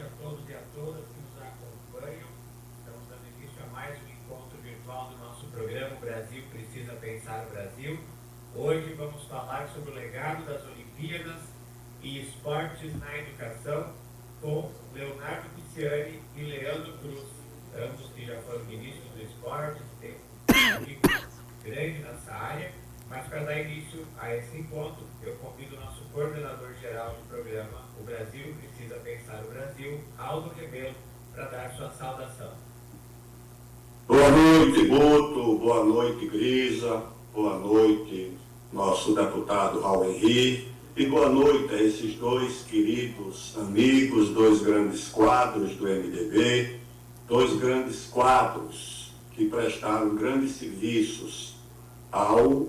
a todos e a todas que nos acompanham. Estamos dando início a mais um encontro virtual do nosso programa O Brasil Precisa Pensar o Brasil. Hoje vamos falar sobre o legado das Olimpíadas e esportes na educação com Leonardo Pisciani e Leandro Cruz, ambos que já foram ministros do esporte, têm um currículo grande nessa área. Mas para dar início a esse encontro, eu convido o nosso coordenador-geral do programa O Brasil Precisa Pensar o Brasil, Aldo Rebelo, para dar sua saudação. Boa noite, Guto. Boa noite, Grisa. Boa noite, nosso deputado Raul Henri. E boa noite a esses dois queridos amigos, dois grandes quadros do MDB, dois grandes quadros que prestaram grandes serviços ao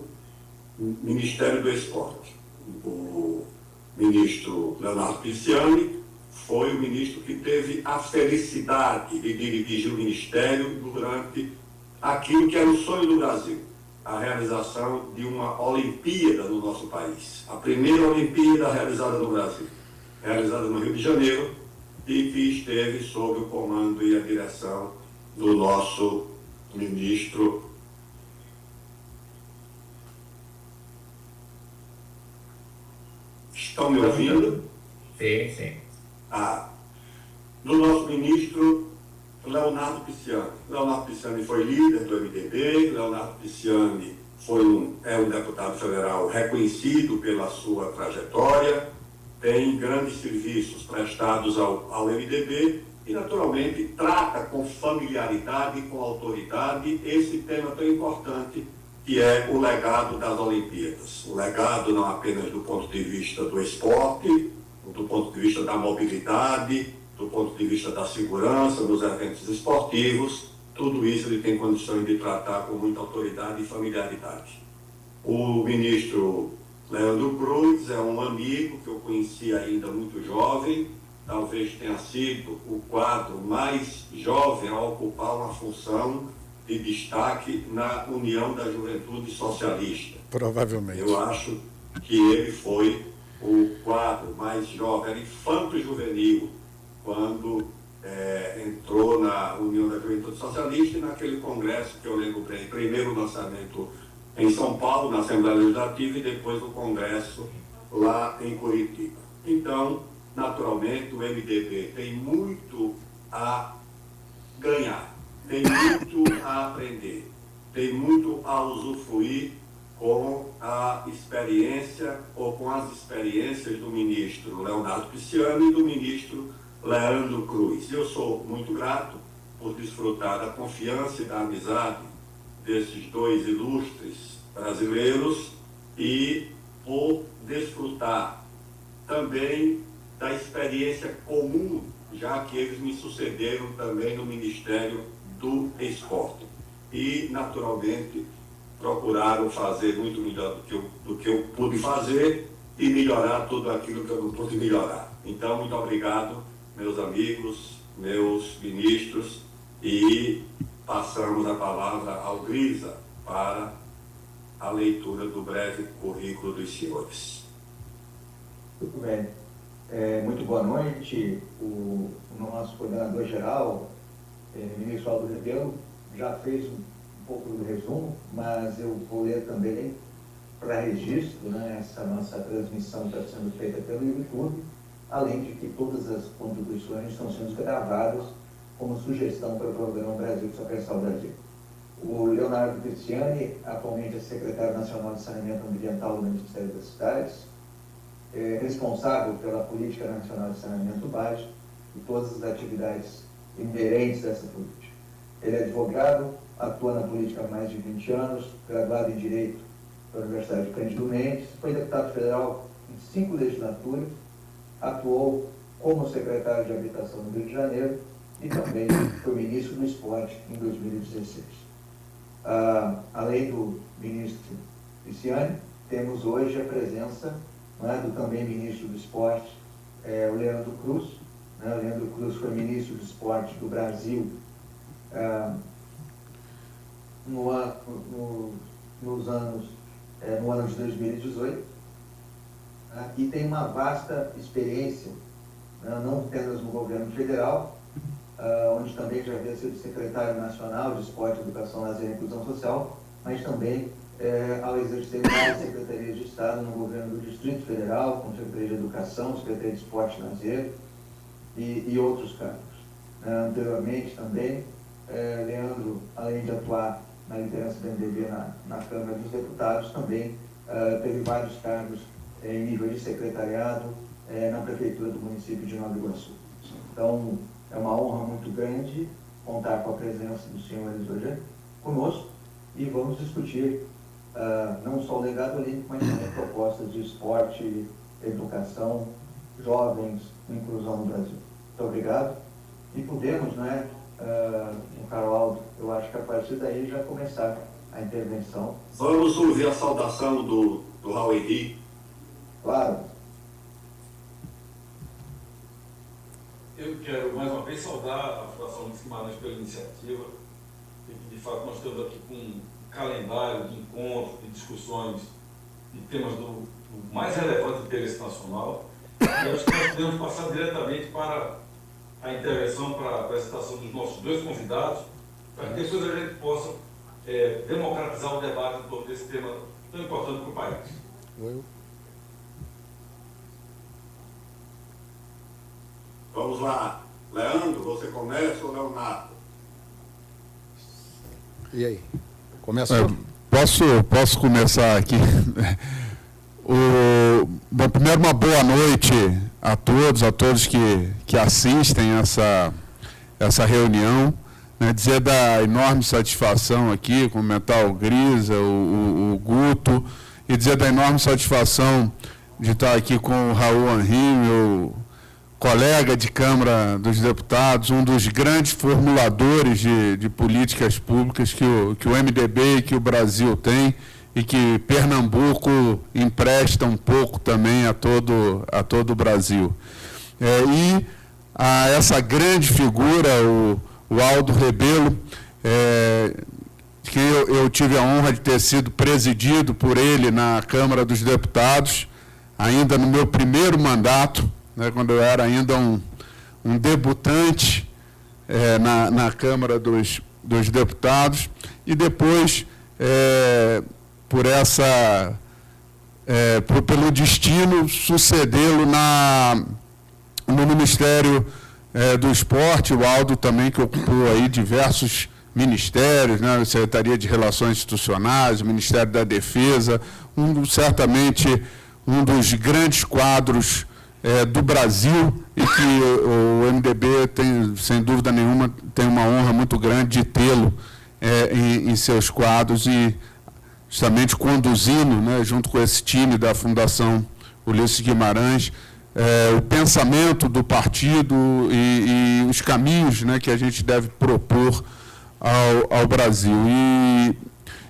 Ministério do Esporte. O ministro Leonardo Pisciani foi o ministro que teve a felicidade de dirigir o Ministério durante aquilo que era o sonho do Brasil, a realização de uma Olimpíada no nosso país. A primeira Olimpíada realizada no Brasil, realizada no Rio de Janeiro, e que esteve sob o comando e a direção do nosso ministro. Estão me ouvindo? Sim, sim. Do nosso ministro Leonardo Pisciani. Leonardo Pisciani foi líder do MDB, Leonardo Pisciani é um deputado federal reconhecido pela sua trajetória, tem grandes serviços prestados ao MDB e, naturalmente, trata com familiaridade e com autoridade esse tema tão importante que é o legado das Olimpíadas. O legado não apenas do ponto de vista do esporte, do ponto de vista da mobilidade, do ponto de vista da segurança nos eventos esportivos, tudo isso ele tem condições de tratar com muita autoridade e familiaridade. O ministro Leandro Cruz é um amigo que eu conheci ainda muito jovem, talvez tenha sido o quadro mais jovem a ocupar uma função de destaque na União da Juventude Socialista. Provavelmente. Eu acho que ele foi o quadro mais jovem, era infanto-juvenil, quando entrou na União da Juventude Socialista e naquele congresso que eu lembro bem, primeiro lançamento em São Paulo, na Assembleia Legislativa, e depois o congresso lá em Curitiba. Então, naturalmente, o MDB tem muito a ganhar, tem muito a aprender, tem muito a usufruir com a experiência ou com as experiências do ministro Leonardo Pisciani e do ministro Leandro Cruz. Eu sou muito grato por desfrutar da confiança e da amizade desses dois ilustres brasileiros e por desfrutar também da experiência comum, já que eles me sucederam também no Ministério do Esporte. E, naturalmente, procuraram fazer muito melhor do que eu pude fazer e melhorar tudo aquilo que eu não pude melhorar. Então, muito obrigado, meus amigos, meus ministros, e passamos a palavra ao Grisa para a leitura do breve currículo dos senhores. Muito bem. Muito boa noite. O nosso coordenador-geral, ministro Aldo Rebelo, já fez um pouco do resumo, mas eu vou ler também para registro, né? Essa nossa transmissão está sendo feita pelo YouTube, além de que todas as contribuições estão sendo gravadas como sugestão para o programa Brasil Precisa Pensar o Brasil. O Leonardo Pisciani, atualmente é secretário nacional de saneamento ambiental do Ministério das Cidades, é responsável pela Política Nacional de Saneamento Básico e todas as atividades inerentes dessa política. Ele é advogado, atua na política há mais de 20 anos, graduado em Direito pela Universidade de Cândido Mendes, foi deputado federal em 5 legislaturas, atuou como secretário de Habitação no Rio de Janeiro e também foi ministro do Esporte em 2016. Além do ministro Pisciani, temos hoje a presença, né, do também ministro do Esporte, o Leandro Cruz. O Leandro Cruz foi ministro do Esporte do Brasil no ano de 2018, e tem uma vasta experiência não apenas no governo federal, onde também já havia sido secretário nacional de Esporte, Educação, Lazer e Inclusão Social, mas também ao exercer várias secretarias de Estado no governo do Distrito Federal, com Secretaria de Educação, Secretaria de Esporte e Lazer e outros cargos. Anteriormente também, Leandro, além de atuar na liderança do MDB na Câmara dos Deputados, também teve vários cargos em nível de secretariado na Prefeitura do município de Nova Iguaçu. Então, é uma honra muito grande contar com a presença dos senhores hoje conosco e vamos discutir não só o legado olímpico, mas também propostas de esporte, educação, jovens, inclusão no Brasil. Muito obrigado. E podemos, Carol, eu acho que a partir daí já começar a intervenção. Vamos ouvir a saudação do Raul Henrique. Claro. Eu quero, mais uma vez, saudar a Fundação Ulisses Guimarães pela iniciativa. E, de fato, nós estamos aqui com um calendário de encontros, de discussões, de temas do mais relevante interesse nacional. E acho que nós podemos passar diretamente para a intervenção, para a apresentação dos nossos dois convidados, para que depois a gente possa democratizar o debate em torno desse tema tão importante para o país. Vamos lá. Leandro, você começa ou Leonardo? E aí? Começa? Posso começar aqui? Bom, primeiro, uma boa noite a todos que assistem essa reunião. Dizer da enorme satisfação aqui, cumprimentar o Grisa, o Guto, e dizer da enorme satisfação de estar aqui com o Raul Henrique, meu colega de Câmara dos Deputados, um dos grandes formuladores de políticas públicas que o MDB e que o Brasil tem, e que Pernambuco empresta um pouco também a todo o Brasil. E a essa grande figura, o Aldo Rebelo, que eu tive a honra de ter sido presidido por ele na Câmara dos Deputados, ainda no meu primeiro mandato, quando eu era ainda um debutante na Câmara dos Deputados, e depois, pelo destino, sucedê-lo no Ministério do Esporte. O Aldo também, que ocupou aí diversos ministérios, Secretaria de Relações Institucionais, Ministério da Defesa, certamente um dos grandes quadros do Brasil, e que o MDB tem, sem dúvida nenhuma, tem uma honra muito grande de tê-lo em seus quadros, e justamente conduzindo, junto com esse time da Fundação Ulisses Guimarães, o pensamento do partido e os caminhos que a gente deve propor ao Brasil. E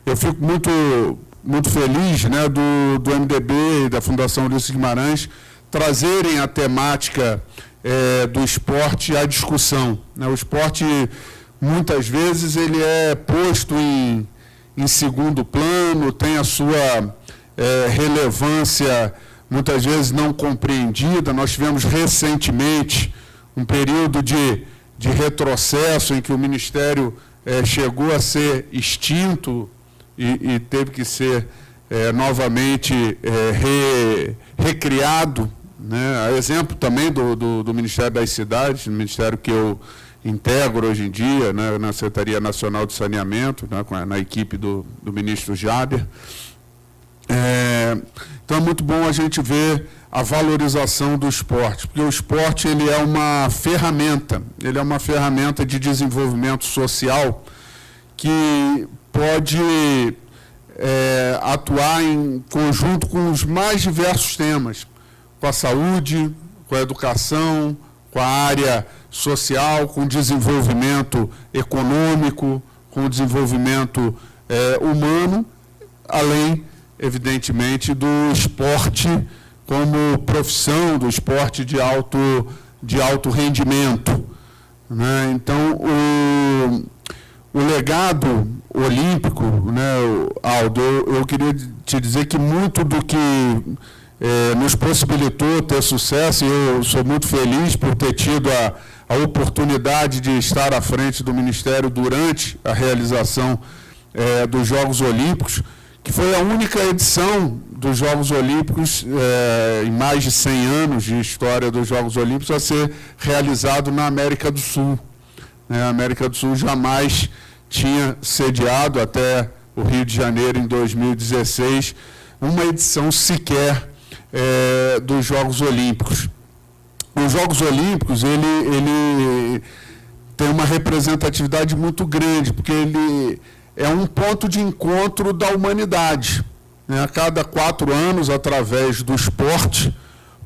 eu fico muito feliz do MDB e da Fundação Ulisses Guimarães trazerem a temática do esporte à discussão. O esporte, muitas vezes, ele é posto em segundo plano, tem a sua relevância, muitas vezes, não compreendida. Nós tivemos recentemente um período de retrocesso em que o Ministério chegou a ser extinto e teve que ser novamente recriado, a exemplo também do Ministério das Cidades, o ministério que eu integro hoje em dia, na Secretaria Nacional de Saneamento, na equipe do ministro Jader. Então é muito bom a gente ver a valorização do esporte, porque o esporte ele é uma ferramenta de desenvolvimento social que pode atuar em conjunto com os mais diversos temas, com a saúde, com a educação, com a área social, com o desenvolvimento econômico, com o desenvolvimento humano, além, evidentemente, do esporte como profissão, do esporte de alto rendimento. Então, o legado olímpico, Aldo, eu queria te dizer que muito do que nos possibilitou ter sucesso, e eu sou muito feliz por ter tido a oportunidade de estar à frente do Ministério durante a realização dos Jogos Olímpicos, que foi a única edição dos Jogos Olímpicos em mais de 100 anos de história dos Jogos Olímpicos a ser realizado na América do Sul. A América do Sul jamais tinha sediado, até o Rio de Janeiro, em 2016, uma edição sequer dos Jogos Olímpicos. Os Jogos Olímpicos, ele tem uma representatividade muito grande, porque ele é um ponto de encontro da humanidade. A cada 4 anos, através do esporte,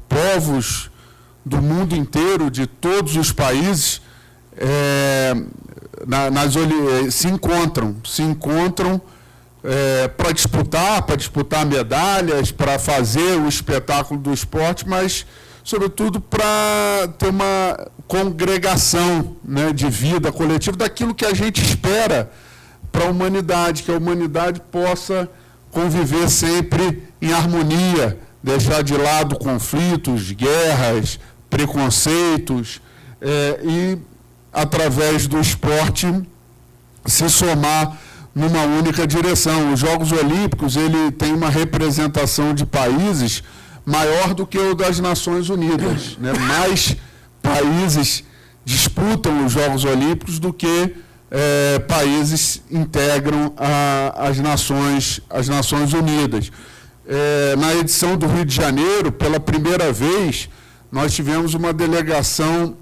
povos do mundo inteiro, de todos os países, se encontram para disputar medalhas, para fazer o espetáculo do esporte, mas, sobretudo, para ter uma congregação, né, de vida coletiva, daquilo que a gente espera para a humanidade, que a humanidade possa conviver sempre em harmonia, deixar de lado conflitos, guerras, preconceitos, e, através do esporte, se somar numa única direção. Os Jogos Olímpicos, ele tem uma representação de países maior do que o das Nações Unidas, né? Mais países disputam os Jogos Olímpicos do que países integram as Nações Unidas. Na edição do Rio de Janeiro, pela primeira vez, nós tivemos uma delegação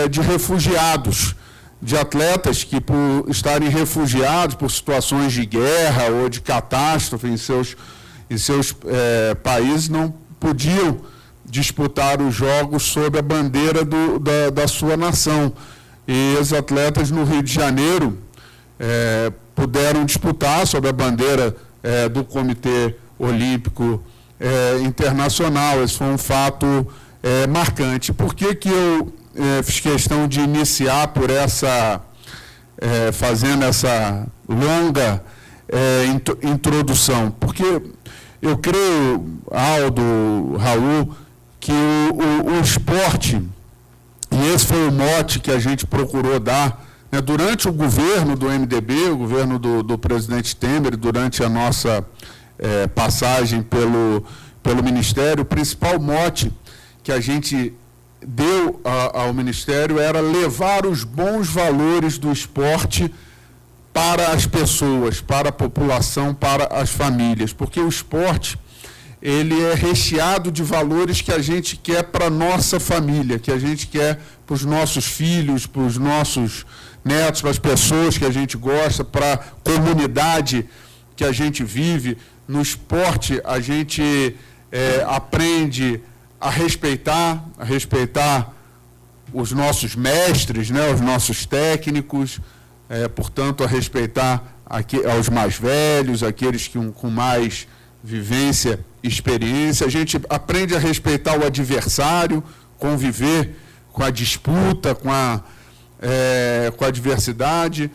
de refugiados, de atletas que, por estarem refugiados por situações de guerra ou de catástrofe em seus países, não podiam disputar os Jogos sob a bandeira da sua nação. E os atletas no Rio de Janeiro puderam disputar sob a bandeira do Comitê Olímpico Internacional. Esse foi um fato marcante. Por que eu fiz questão de iniciar por fazendo essa longa introdução? Porque eu creio, Aldo, Raul, que o esporte, e esse foi o mote que a gente procurou dar, né, durante o governo do MDB, o governo do presidente Temer, durante a nossa passagem pelo Ministério, o principal mote que a gente deu ao Ministério era levar os bons valores do esporte para as pessoas, para a população, para as famílias, porque o esporte, ele é recheado de valores que a gente quer para a nossa família, que a gente quer para os nossos filhos, para os nossos netos, para as pessoas que a gente gosta, para a comunidade que a gente vive. No esporte, a gente aprende a respeitar os nossos mestres, né, os nossos técnicos, portanto, a respeitar aos mais velhos, aqueles com mais vivência, experiência. A gente aprende a respeitar o adversário, conviver com a disputa, com a adversidade,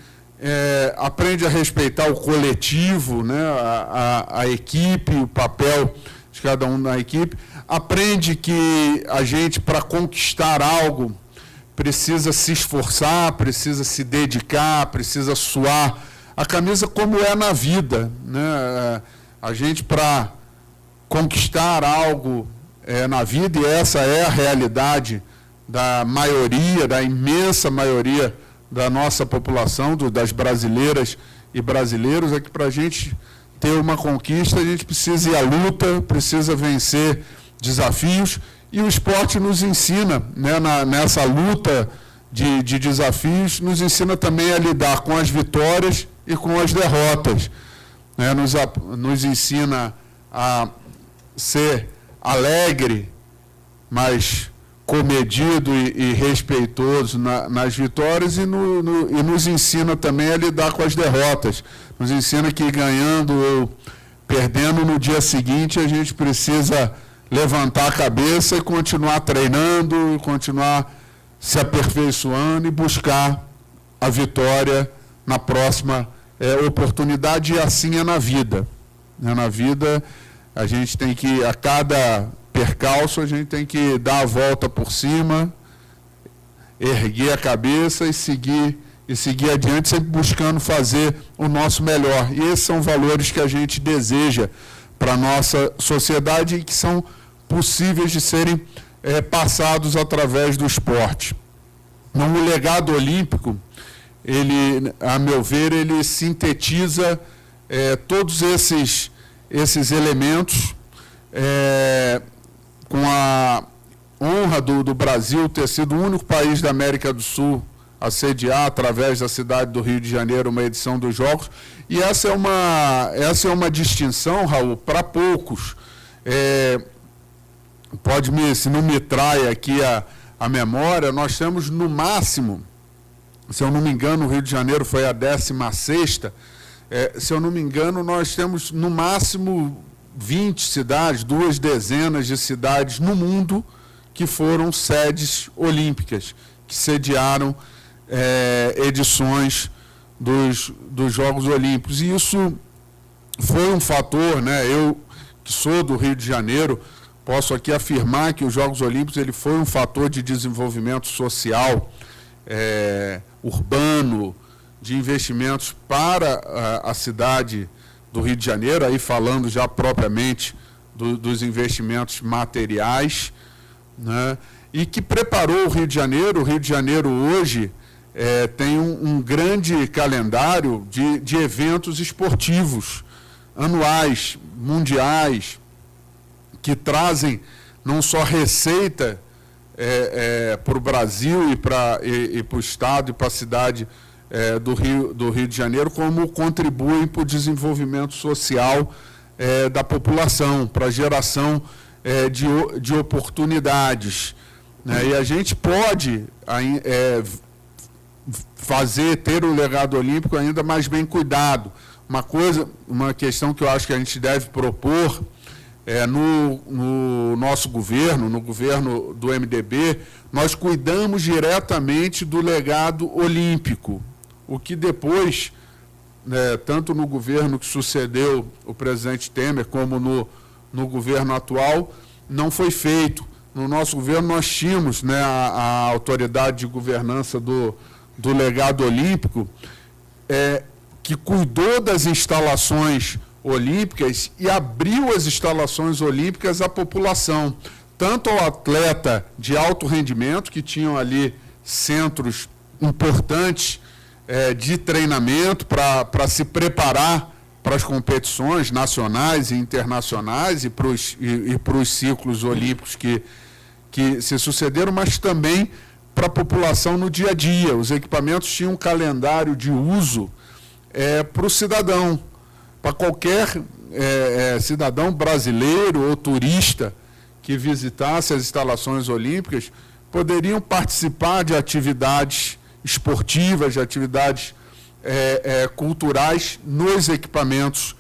aprende a respeitar o coletivo, né, a equipe, o papel de cada um na equipe, aprende que a gente, para conquistar algo, precisa se esforçar, precisa se dedicar, precisa suar a camisa, como é na vida, né? A gente, para conquistar algo na vida, e essa é a realidade da maioria, da imensa maioria da nossa população, das brasileiras e brasileiros, é que para a gente ter uma conquista, a gente precisa ir à luta, precisa vencer desafios, e o esporte nos ensina, né, nessa luta de desafios, nos ensina também a lidar com as vitórias e com as derrotas, né, nos ensina a ser alegre, mas comedido e respeitoso nas vitórias, e nos ensina também a lidar com as derrotas. Nos ensina que, ganhando ou perdendo, no dia seguinte a gente precisa levantar a cabeça e continuar treinando, continuar se aperfeiçoando e buscar a vitória na próxima oportunidade. E assim é na vida. Na vida, a gente tem que, a cada percalço, a gente tem que dar a volta por cima, erguer a cabeça e seguir adiante, sempre buscando fazer o nosso melhor. E esses são valores que a gente deseja para a nossa sociedade e que são possíveis de serem passados através do esporte. Então, o legado olímpico, ele, a meu ver, ele sintetiza todos esses elementos, com a honra do Brasil ter sido o único país da América do Sul a sediar, através da cidade do Rio de Janeiro, uma edição dos Jogos. E essa é uma distinção, Raul, para poucos. Se não me trai aqui a memória, nós temos no máximo, se eu não me engano, o Rio de Janeiro foi a 16ª, se eu não me engano, nós temos no máximo 20 cidades, 2 dezenas de cidades no mundo que foram sedes olímpicas, que sediaram edições dos Jogos Olímpicos. E isso foi um fator, né? Eu, que sou do Rio de Janeiro, posso aqui afirmar que os Jogos Olímpicos ele foi um fator de desenvolvimento social, urbano, de investimentos para a cidade do Rio de Janeiro, aí falando já propriamente dos investimentos materiais, né? E que preparou o Rio de Janeiro. O Rio de Janeiro hoje tem um grande calendário de eventos esportivos anuais, mundiais, que trazem não só receita para o Brasil e para o Estado e para a cidade do Rio de Janeiro, como contribuem para o desenvolvimento social da população, para a geração de oportunidades, né? E a gente pode ter o legado olímpico ainda mais bem cuidado. Uma questão que eu acho que a gente deve propor no nosso governo, no governo do MDB, nós cuidamos diretamente do legado olímpico, o que depois, tanto no governo que sucedeu o presidente Temer, como no governo atual, não foi feito. No nosso governo nós tínhamos, né, a autoridade de governança do legado olímpico, que cuidou das instalações olímpicas e abriu as instalações olímpicas à população, tanto ao atleta de alto rendimento, que tinham ali centros importantes de treinamento para se preparar para as competições nacionais e internacionais e para os ciclos olímpicos que se sucederam, mas também para a população no dia a dia. Os equipamentos tinham um calendário de uso para o cidadão, para qualquer cidadão brasileiro ou turista que visitasse as instalações olímpicas, poderiam participar de atividades esportivas, de atividades culturais nos equipamentos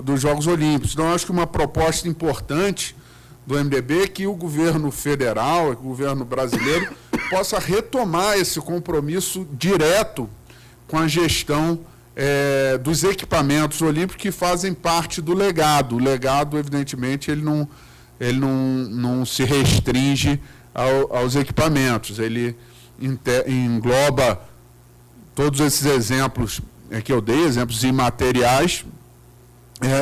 dos Jogos Olímpicos. Então, acho que uma proposta importante do MDB é que o governo federal, o governo brasileiro, possa retomar esse compromisso direto com a gestão dos equipamentos olímpicos que fazem parte do legado. O legado, evidentemente, ele não se restringe aos equipamentos, ele engloba todos esses exemplos que eu dei, exemplos imateriais,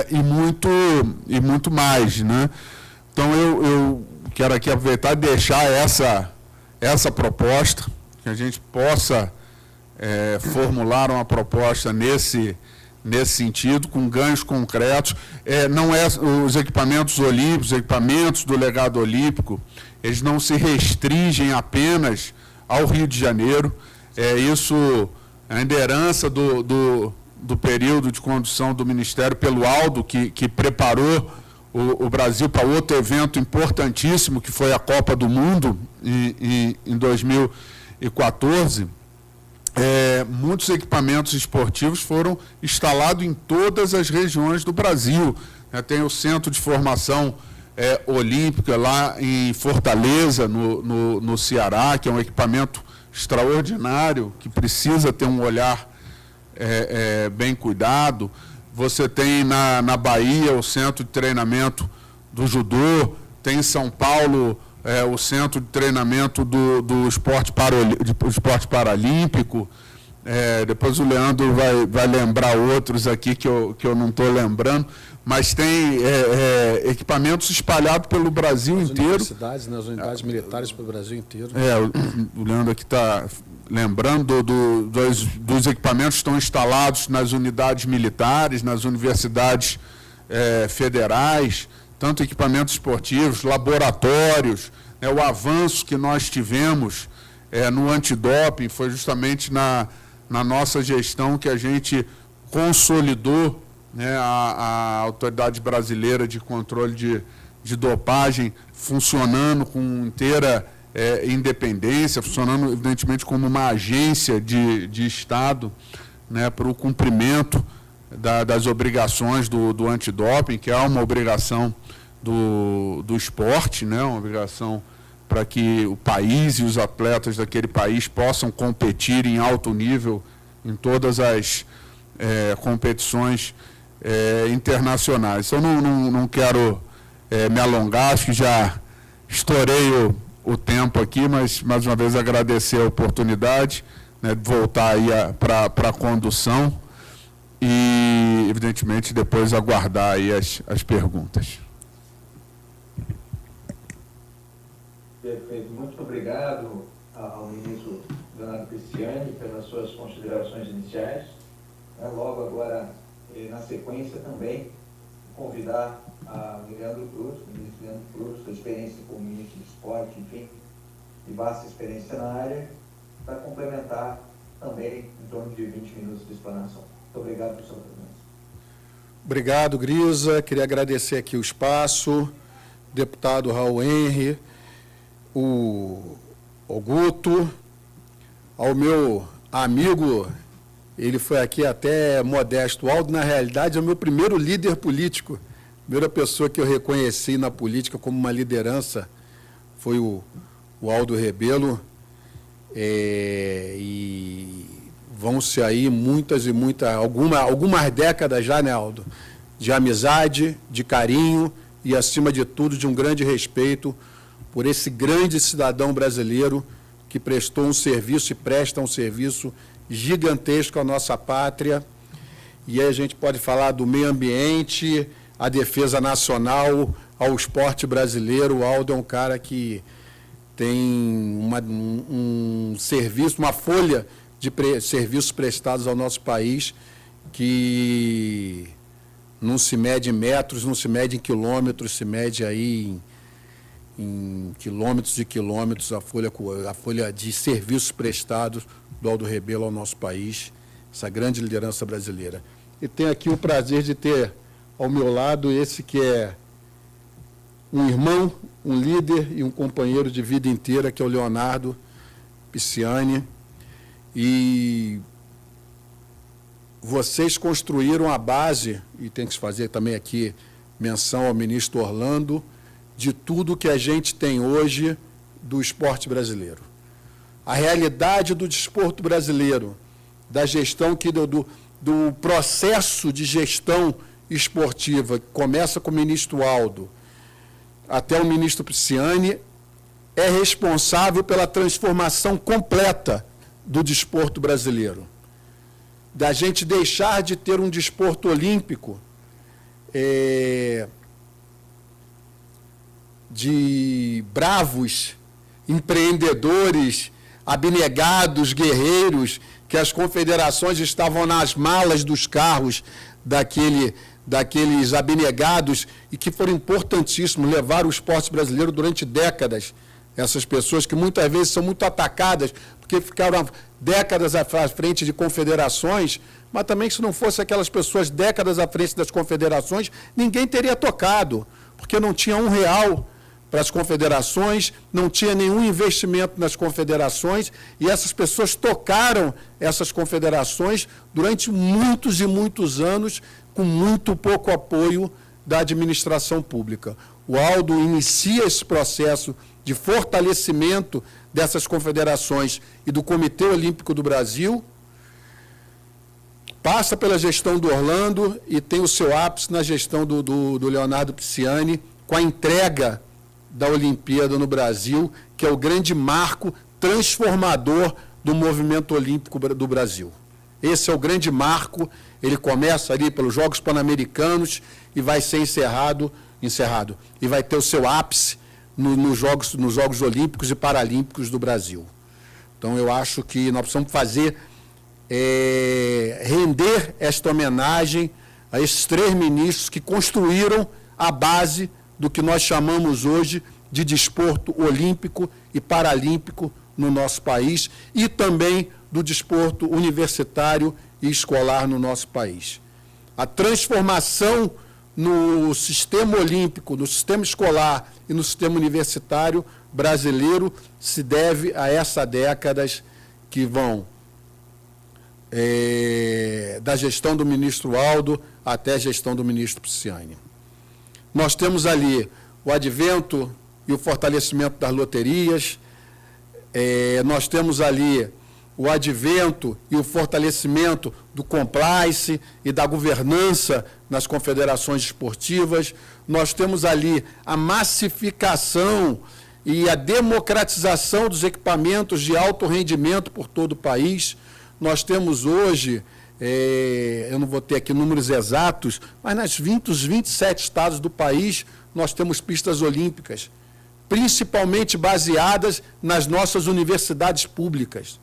e muito mais, né? Então, eu quero aqui aproveitar e deixar essa proposta, que a gente possa formular uma proposta nesse sentido, com ganhos concretos. Não os equipamentos olímpicos, os equipamentos do legado olímpico, eles não se restringem apenas ao Rio de Janeiro. Isso ainda é herança do período de condução do Ministério pelo Aldo, que preparou o Brasil para outro evento importantíssimo, que foi a Copa do Mundo, em 2014. Muitos equipamentos esportivos foram instalados em todas as regiões do Brasil. Tem o Centro de Formação Olímpica lá em Fortaleza, no Ceará, que é um equipamento extraordinário, que precisa ter um olhar bem cuidado. Você tem na Bahia o Centro de Treinamento do Judô, tem em São Paulo o centro de treinamento do esporte paralímpico. Depois o Leandro vai lembrar outros aqui que eu não estou lembrando, mas tem equipamentos espalhados pelo Brasil inteiro. Nas unidades militares pelo Brasil inteiro. O Leandro aqui está lembrando dos equipamentos que estão instalados nas unidades militares, nas universidades federais, tanto equipamentos esportivos, laboratórios. O avanço que nós tivemos no antidoping foi justamente na nossa gestão que a gente consolidou, né, a Autoridade Brasileira de Controle de Dopagem funcionando com inteira independência, funcionando, evidentemente, como uma agência de Estado, né, para o cumprimento das obrigações do antidoping, que é uma obrigação do esporte, né, uma obrigação para que o país e os atletas daquele país possam competir em alto nível em todas as competições internacionais. Eu não quero me alongar, acho que já estourei o tempo aqui, mas, mais uma vez, agradecer a oportunidade, né, de voltar aí para a condução e, evidentemente, depois aguardar aí as perguntas. Perfeito. Muito obrigado ao ministro Leonardo Pisciani pelas suas considerações iniciais. Logo agora, na sequência também, convidar a Leandro Cruz, o ministro Leandro Cruz, sua experiência como ministro de esporte, enfim, e vasta experiência na área, para complementar também em torno de 20 minutos de explanação. Muito obrigado por sua presença. Obrigado, Grisa. Queria agradecer aqui o espaço, deputado Raul Henry, o Guto, ao meu amigo, ele foi aqui até modesto, o Aldo, na realidade, é o meu primeiro líder político, primeira pessoa que eu reconheci na política como uma liderança foi o Aldo Rebelo, e vão-se aí algumas décadas já, né, Aldo, de amizade, de carinho e, acima de tudo, de um grande respeito por esse grande cidadão brasileiro que prestou um serviço e presta um serviço gigantesco à nossa pátria. E aí a gente pode falar do meio ambiente, à defesa nacional, ao esporte brasileiro. O Aldo é um cara que tem um serviço, uma folha de serviços prestados ao nosso país que não se mede em metros, não se mede em quilômetros, se mede aí em quilômetros e quilômetros a folha de serviços prestados do Aldo Rebelo ao nosso país, essa grande liderança brasileira. E tenho aqui o prazer de ter ao meu lado esse que é um irmão, um líder e um companheiro de vida inteira, que é o Leonardo Pisciani. E vocês construíram a base, e tem que se fazer também aqui menção ao ministro Orlando, de tudo que a gente tem hoje do esporte brasileiro. A realidade do desporto brasileiro, da gestão do processo de gestão esportiva, que começa com o ministro Aldo até o ministro Pisciani, é responsável pela transformação completa do desporto brasileiro. Da gente deixar de ter um desporto olímpico de bravos, empreendedores, abnegados, guerreiros, que as confederações estavam nas malas dos carros daqueles abnegados e que foram importantíssimos, levaram o esporte brasileiro durante décadas. Essas pessoas que muitas vezes são muito atacadas, porque ficaram décadas à frente de confederações, mas também se não fosse aquelas pessoas décadas à frente das confederações, ninguém teria tocado, porque não tinha R$1 para as confederações, não tinha nenhum investimento nas confederações, e essas pessoas tocaram essas confederações durante muitos e muitos anos, com muito pouco apoio da administração pública. O Aldo inicia esse processo de fortalecimento dessas confederações e do Comitê Olímpico do Brasil, passa pela gestão do Orlando e tem o seu ápice na gestão do Leonardo Pisciani, com a entrega da Olimpíada no Brasil, que é o grande marco transformador do movimento olímpico do Brasil. Esse é o grande marco, ele começa ali pelos Jogos Pan-Americanos e vai ser encerrado, e vai ter o seu ápice nos Jogos Olímpicos e Paralímpicos do Brasil. Então, eu acho que nós precisamos fazer, render esta homenagem a esses 3 ministros que construíram a base do que nós chamamos hoje de desporto olímpico e paralímpico no nosso país e também do desporto universitário e escolar no nosso país. A transformação no sistema olímpico, no sistema escolar e no sistema universitário brasileiro se deve a essas décadas que vão da gestão do ministro Aldo até a gestão do ministro Pisciani. Nós temos ali o advento e o fortalecimento das loterias, nós temos ali o advento e o fortalecimento do compliance e da governança nas confederações esportivas, nós temos ali a massificação e a democratização dos equipamentos de alto rendimento por todo o país. Nós temos hoje, eu não vou ter aqui números exatos, mas nos 27 estados do país nós temos pistas olímpicas, principalmente baseadas nas nossas universidades públicas.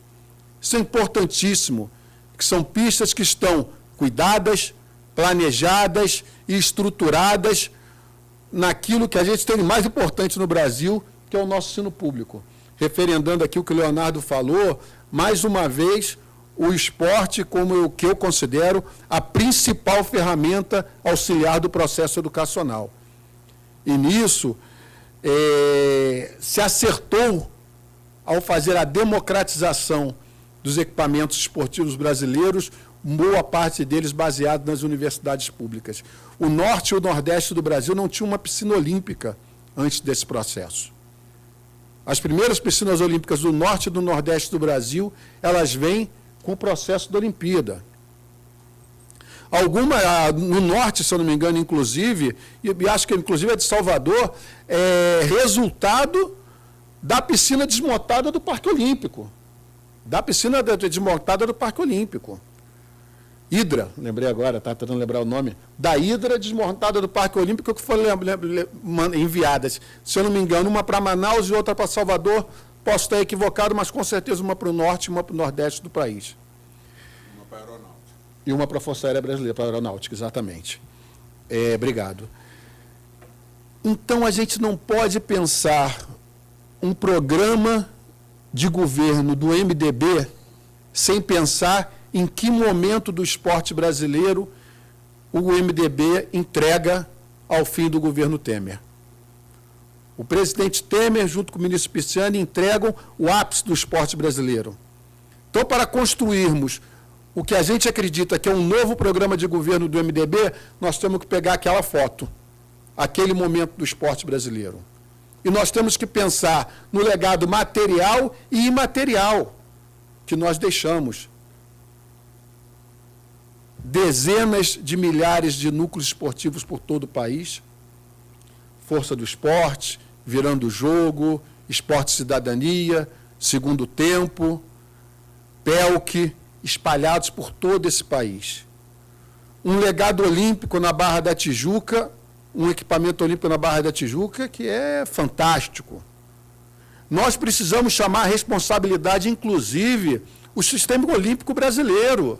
Isso é importantíssimo, que são pistas que estão cuidadas, planejadas e estruturadas naquilo que a gente tem de mais importante no Brasil, que é o nosso ensino público. Referendando aqui o que o Leonardo falou, mais uma vez, o esporte como o que eu considero a principal ferramenta auxiliar do processo educacional. E nisso, se acertou ao fazer a democratização dos equipamentos esportivos brasileiros, boa parte deles baseado nas universidades públicas. O norte e o nordeste do Brasil não tinham uma piscina olímpica antes desse processo. As primeiras piscinas olímpicas do norte e do nordeste do Brasil, elas vêm com o processo da Olimpíada. Alguma, no norte, se eu não me engano, inclusive, e acho que inclusive é de Salvador, é resultado da piscina desmontada do Parque Olímpico. Da piscina desmontada do Parque Olímpico. Hidra, lembrei agora, estava tentando lembrar o nome, da Hidra desmontada do Parque Olímpico, que foram enviadas, se eu não me engano, uma para Manaus e outra para Salvador. Posso estar equivocado, mas com certeza uma para o norte e uma para o nordeste do país. Uma para a aeronáutica. E uma para a Força Aérea Brasileira, para a aeronáutica, exatamente. Obrigado. Então, a gente não pode pensar um programa de governo do MDB sem pensar em que momento do esporte brasileiro o MDB entrega ao fim do governo Temer. O presidente Temer, junto com o ministro Pisciani, entregam o ápice do esporte brasileiro. Então, para construirmos o que a gente acredita que é um novo programa de governo do MDB, nós temos que pegar aquela foto, aquele momento do esporte brasileiro. E nós temos que pensar no legado material e imaterial que nós deixamos. Dezenas de milhares de núcleos esportivos por todo o país, Força do Esporte, Virando o Jogo, Esporte Cidadania, Segundo Tempo, PELC, espalhados por todo esse país. Um legado olímpico na Barra da Tijuca, um equipamento olímpico na Barra da Tijuca que é fantástico. Nós precisamos chamar a responsabilidade, inclusive, o sistema olímpico brasileiro.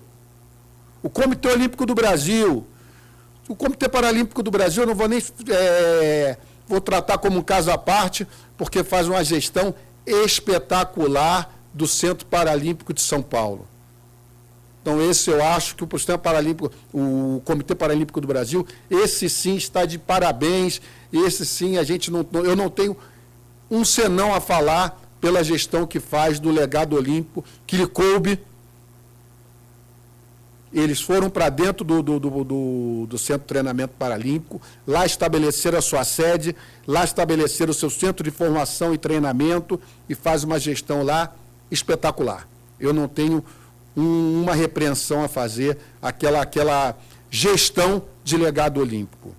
O Comitê Olímpico do Brasil, o Comitê Paralímpico do Brasil, eu não vou nem vou tratar como um caso à parte, porque faz uma gestão espetacular do Centro Paralímpico de São Paulo. Então, esse eu acho que o Sistema Paralímpico, o Comitê Paralímpico do Brasil, esse sim está de parabéns, esse sim eu não tenho um senão a falar pela gestão que faz do legado olímpico, que lhe coube. Eles foram para dentro do Centro de Treinamento Paralímpico, lá estabeleceram a sua sede, lá estabeleceram o seu centro de formação e treinamento e faz uma gestão lá espetacular. Eu não tenho uma repreensão a fazer aquela gestão de legado olímpico.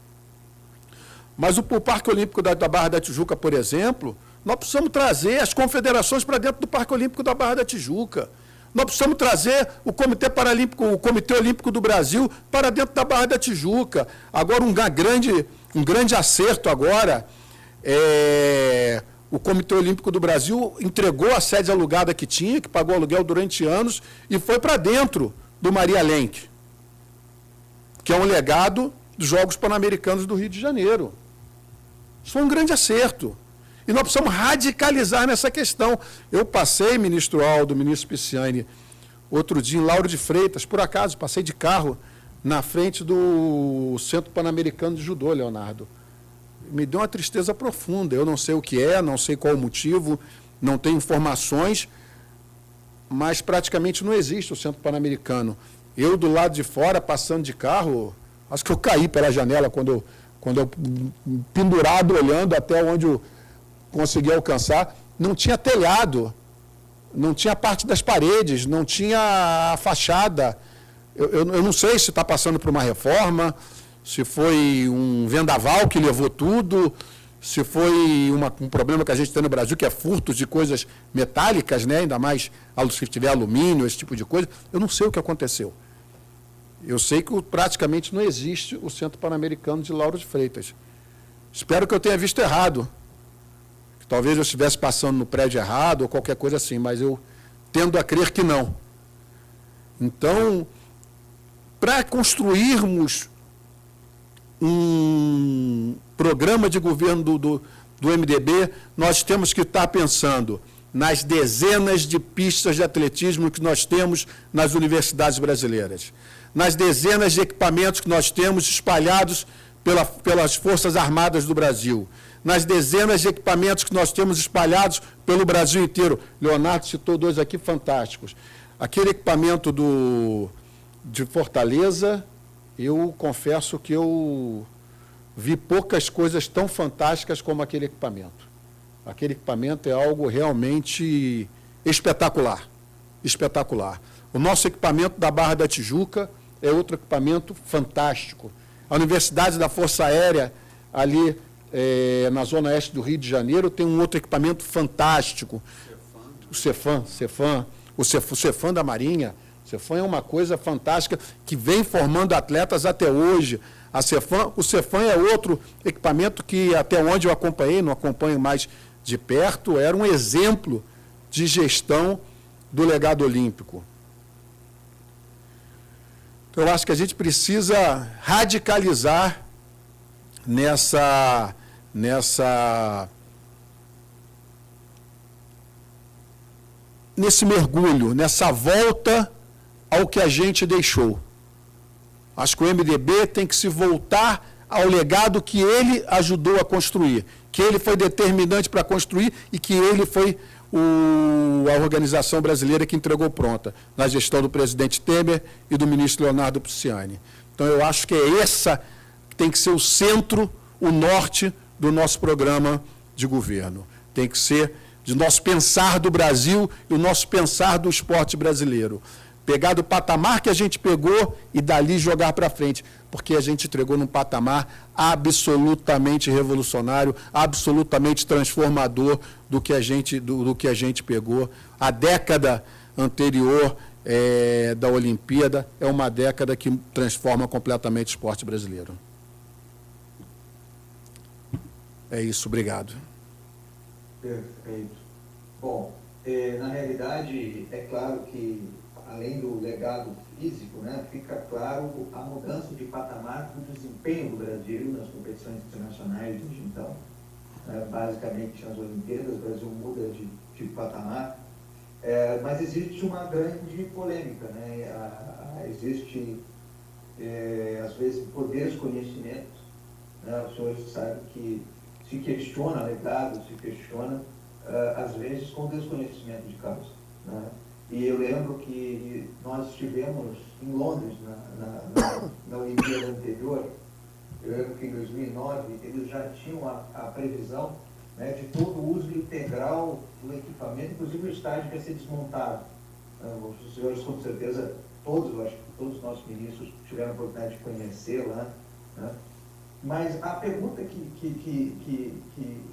Mas o Parque Olímpico da Barra da Tijuca, por exemplo, nós precisamos trazer as confederações para dentro do Parque Olímpico da Barra da Tijuca. Nós precisamos trazer o Comitê Paralímpico, o Comitê Olímpico do Brasil para dentro da Barra da Tijuca. Agora, um grande acerto agora, o Comitê Olímpico do Brasil entregou a sede alugada que tinha, que pagou aluguel durante anos, e foi para dentro do Maria Lenk, que é um legado dos Jogos Pan-Americanos do Rio de Janeiro. Isso foi um grande acerto. E nós precisamos radicalizar nessa questão. Eu passei, ministro Aldo, ministro Pisciani, outro dia em Lauro de Freitas, por acaso, passei de carro na frente do Centro Pan-Americano de Judô, Leonardo. Me deu uma tristeza profunda. Eu não sei o que é, não sei qual o motivo, não tenho informações, mas praticamente não existe o Centro Pan-Americano. Eu, do lado de fora, passando de carro, acho que eu caí pela janela quando eu pendurado, olhando até onde eu consegui alcançar, não tinha telhado, não tinha parte das paredes, não tinha a fachada. Eu não sei se está passando por uma reforma, se foi um vendaval que levou tudo, se foi um problema que a gente tem no Brasil, que é furto de coisas metálicas, né? Ainda mais se tiver alumínio, esse tipo de coisa. Eu não sei o que aconteceu. Eu sei que praticamente não existe o Centro Pan-Americano de Lauro de Freitas. Espero que eu tenha visto errado. Que talvez eu estivesse passando no prédio errado ou qualquer coisa assim, mas eu tendo a crer que não. Então, para construirmos um programa de governo do MDB, nós temos que estar pensando nas dezenas de pistas de atletismo que nós temos nas universidades brasileiras, nas dezenas de equipamentos que nós temos espalhados pelas Forças Armadas do Brasil, nas dezenas de equipamentos que nós temos espalhados pelo Brasil inteiro. Leonardo citou dois aqui fantásticos. Aquele equipamento de Fortaleza, eu confesso que eu vi poucas coisas tão fantásticas como aquele equipamento. Aquele equipamento é algo realmente espetacular. Espetacular. O nosso equipamento da Barra da Tijuca é outro equipamento fantástico. A Universidade da Força Aérea, ali na zona oeste do Rio de Janeiro, tem um outro equipamento fantástico. O Cefam da Marinha. O Cefam é uma coisa fantástica que vem formando atletas até hoje. O Cefam é outro equipamento que, até onde eu acompanhei, não acompanho mais de perto, era um exemplo de gestão do legado olímpico. Então, eu acho que a gente precisa radicalizar nesse mergulho, nessa volta ao que a gente deixou. Acho que o MDB tem que se voltar ao legado que ele ajudou a construir, que ele foi determinante para construir e que ele foi a organização brasileira que entregou pronta, na gestão do presidente Temer e do ministro Leonardo Pisciani. Então, eu acho que essa tem que ser o centro, o norte do nosso programa de governo. Tem que ser de nosso pensar do Brasil e o nosso pensar do esporte brasileiro. Pegar do patamar que a gente pegou e dali jogar para frente, porque a gente entregou num patamar absolutamente revolucionário, absolutamente transformador do que a gente pegou. A década anterior da Olimpíada é uma década que transforma completamente o esporte brasileiro. É isso, obrigado. Perfeito. Bom, na realidade, é claro que além do legado físico, né, fica claro a mudança de patamar do desempenho do Brasil nas competições internacionais desde então. Basicamente, nas Olimpíadas, o Brasil muda de patamar, mas existe uma grande polêmica, né? Existe, às vezes, por desconhecimento, né? Os senhores sabem que se questiona legado, se questiona, às vezes, com desconhecimento de causa, né? E eu lembro que nós estivemos em Londres, na Olimpíada anterior. Eu lembro que em 2009 eles já tinham a previsão, né, de todo o uso integral do equipamento, inclusive o estádio que ia ser desmontado. Os senhores, com certeza, eu acho que todos os nossos ministros tiveram a oportunidade de conhecer lá, né? Mas a pergunta que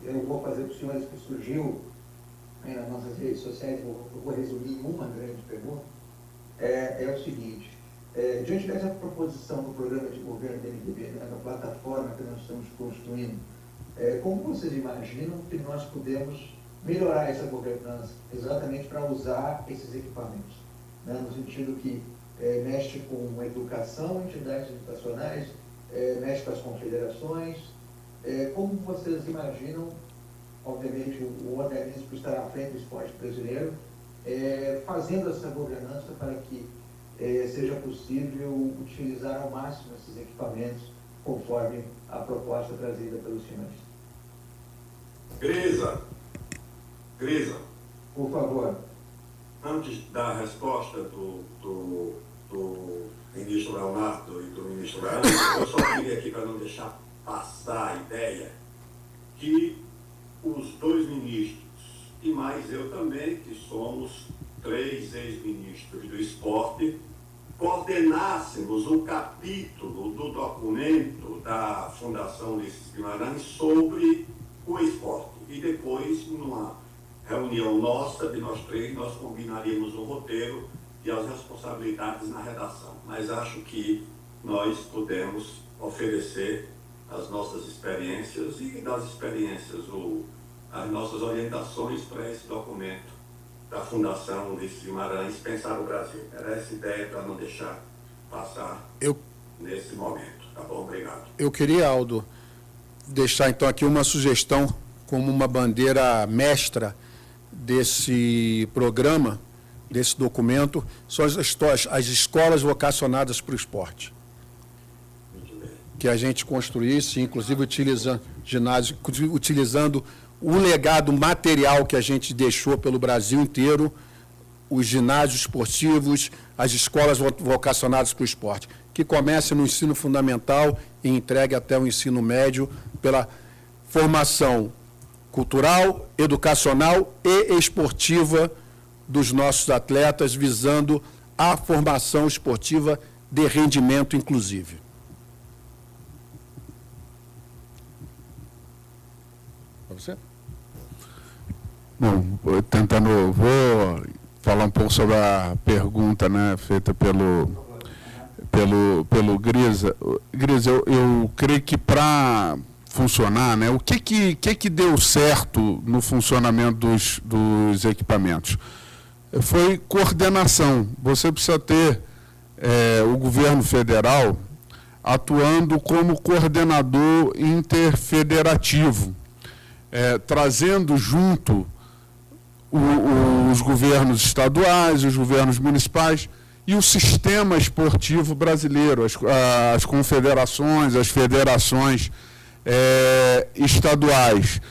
eu vou fazer para os senhores, que surgiu nas nossas redes sociais, eu vou resumir em uma grande pergunta, é o seguinte: diante dessa proposição do programa de governo do MDB, né, da plataforma que nós estamos construindo, como vocês imaginam que nós podemos melhorar essa governança exatamente para usar esses equipamentos, né, no sentido que mexe com educação, entidades educacionais, mexe com as confederações? Como vocês imaginam, obviamente, o organismo que estará à frente do esporte brasileiro, fazendo essa governança para que seja possível utilizar ao máximo esses equipamentos, conforme a proposta trazida pelos senhores? Grisa, Por favor. antes da resposta do ministro Leonardo e do ministro Leandro, eu só queria aqui, para não deixar passar a ideia, que os dois ministros, e mais eu também, que somos 3 ex-ministros do esporte, coordenássemos um capítulo do documento da Fundação Ulisses Guimarães sobre o esporte. E depois, numa reunião nossa, de nós 3, nós combinaríamos um roteiro e as responsabilidades na redação. Mas acho que nós podemos oferecer as nossas experiências e, das experiências, as nossas orientações para esse documento da Fundação Ulisses Guimarães, Pensar o Brasil. Era essa ideia, para não deixar passar nesse momento. Tá bom? Obrigado. Eu queria, Aldo, deixar então aqui uma sugestão como uma bandeira mestra desse programa, desse documento, são as escolas vocacionadas para o esporte. Que a gente construísse, inclusive utilizando o legado material que a gente deixou pelo Brasil inteiro, os ginásios esportivos, as escolas vocacionadas para o esporte, que comece no ensino fundamental e entregue até o ensino médio pela formação cultural, educacional e esportiva dos nossos atletas, visando a formação esportiva de rendimento inclusive. Para você? Bom, vou falar um pouco sobre a pergunta, né, feita pelo Grisa. Grisa, eu creio que para funcionar, né, o que deu certo no funcionamento dos equipamentos? Foi coordenação. Você precisa ter o governo federal atuando como coordenador interfederativo, trazendo junto os governos estaduais, os governos municipais e o sistema esportivo brasileiro, as confederações, as federações estaduais.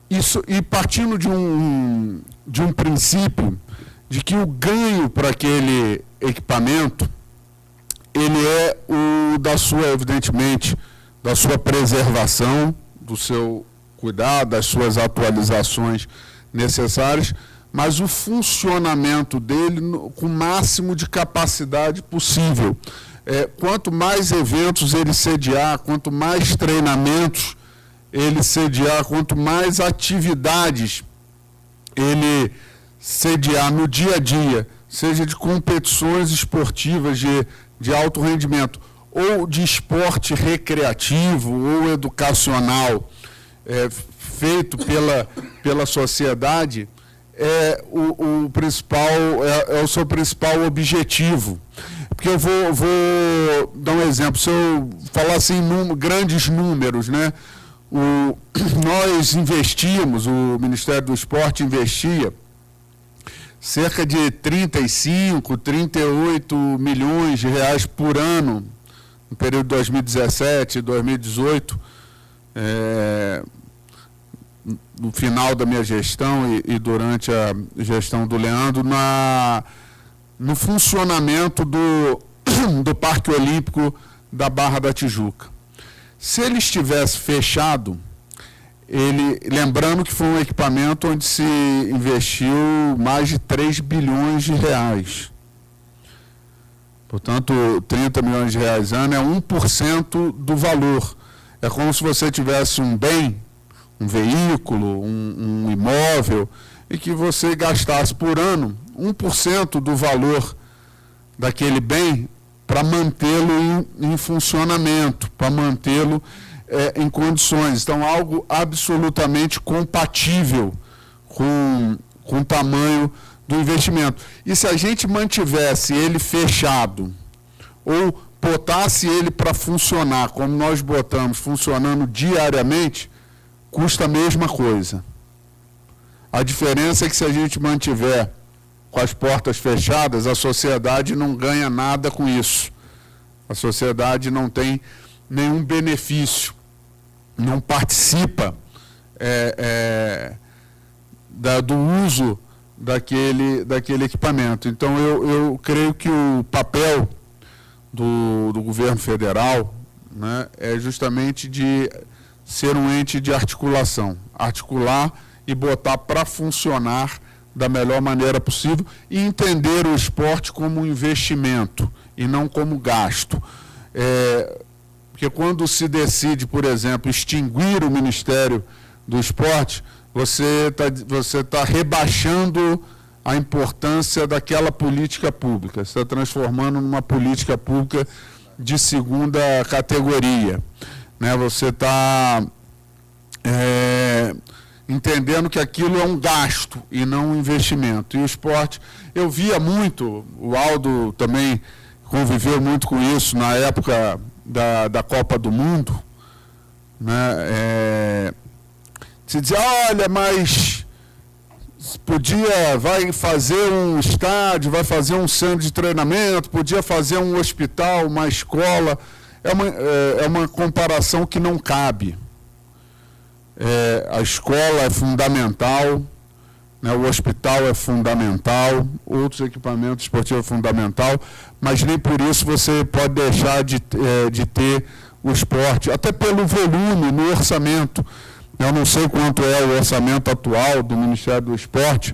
Isso, e partindo de um princípio de que o ganho para aquele equipamento, ele é evidentemente, da sua preservação, do seu cuidado, das suas atualizações necessárias, mas o funcionamento dele com o máximo de capacidade possível. Quanto mais eventos ele sediar, quanto mais treinamentos ele sediar, quanto mais atividades ele sediar no dia a dia, seja de competições esportivas de alto rendimento, ou de esporte recreativo ou educacional, feito pela sociedade, o seu principal objetivo. Porque eu vou dar um exemplo. Se eu falar assim, grandes números, né? Nós investimos, o Ministério do Esporte investia cerca de 35, 38 milhões de reais por ano, no período de 2017, 2018, no final da minha gestão e durante a gestão do Leandro, no funcionamento do Parque Olímpico da Barra da Tijuca. Se ele estivesse fechado, lembrando que foi um equipamento onde se investiu mais de 3 bilhões de reais. Portanto, 30 milhões de reais ano é 1% do valor. É como se você tivesse um bem, um veículo, um imóvel, e que você gastasse por ano 1% do valor daquele bem para mantê-lo em funcionamento, para mantê-lo em condições. Então, algo absolutamente compatível com o tamanho do investimento. E se a gente mantivesse ele fechado, ou botasse ele para funcionar, como nós botamos, funcionando diariamente, custa a mesma coisa. A diferença é que se a gente mantiver com as portas fechadas, a sociedade não ganha nada com isso. A sociedade não tem nenhum benefício, não participa do uso daquele equipamento. Então, eu creio que o papel do governo federal, né, é justamente de ser um ente de articulação, articular e botar para funcionar da melhor maneira possível e entender o esporte como um investimento e não como gasto. Porque quando se decide, por exemplo, extinguir o Ministério do Esporte, você tá rebaixando a importância daquela política pública, você está transformando numa política pública de segunda categoria, né? Você está entendendo que aquilo é um gasto e não um investimento. E o esporte, eu via muito, o Aldo também conviveu muito com isso na época da Copa do Mundo, né? Se dizia, olha, mas vai fazer um estádio, vai fazer um centro de treinamento, podia fazer um hospital, uma escola. É uma comparação que não cabe. A escola é fundamental, né, o hospital é fundamental, outros equipamentos esportivos é fundamental, mas nem por isso você pode deixar de ter o esporte, até pelo volume no orçamento. Eu não sei quanto é o orçamento atual do Ministério do Esporte,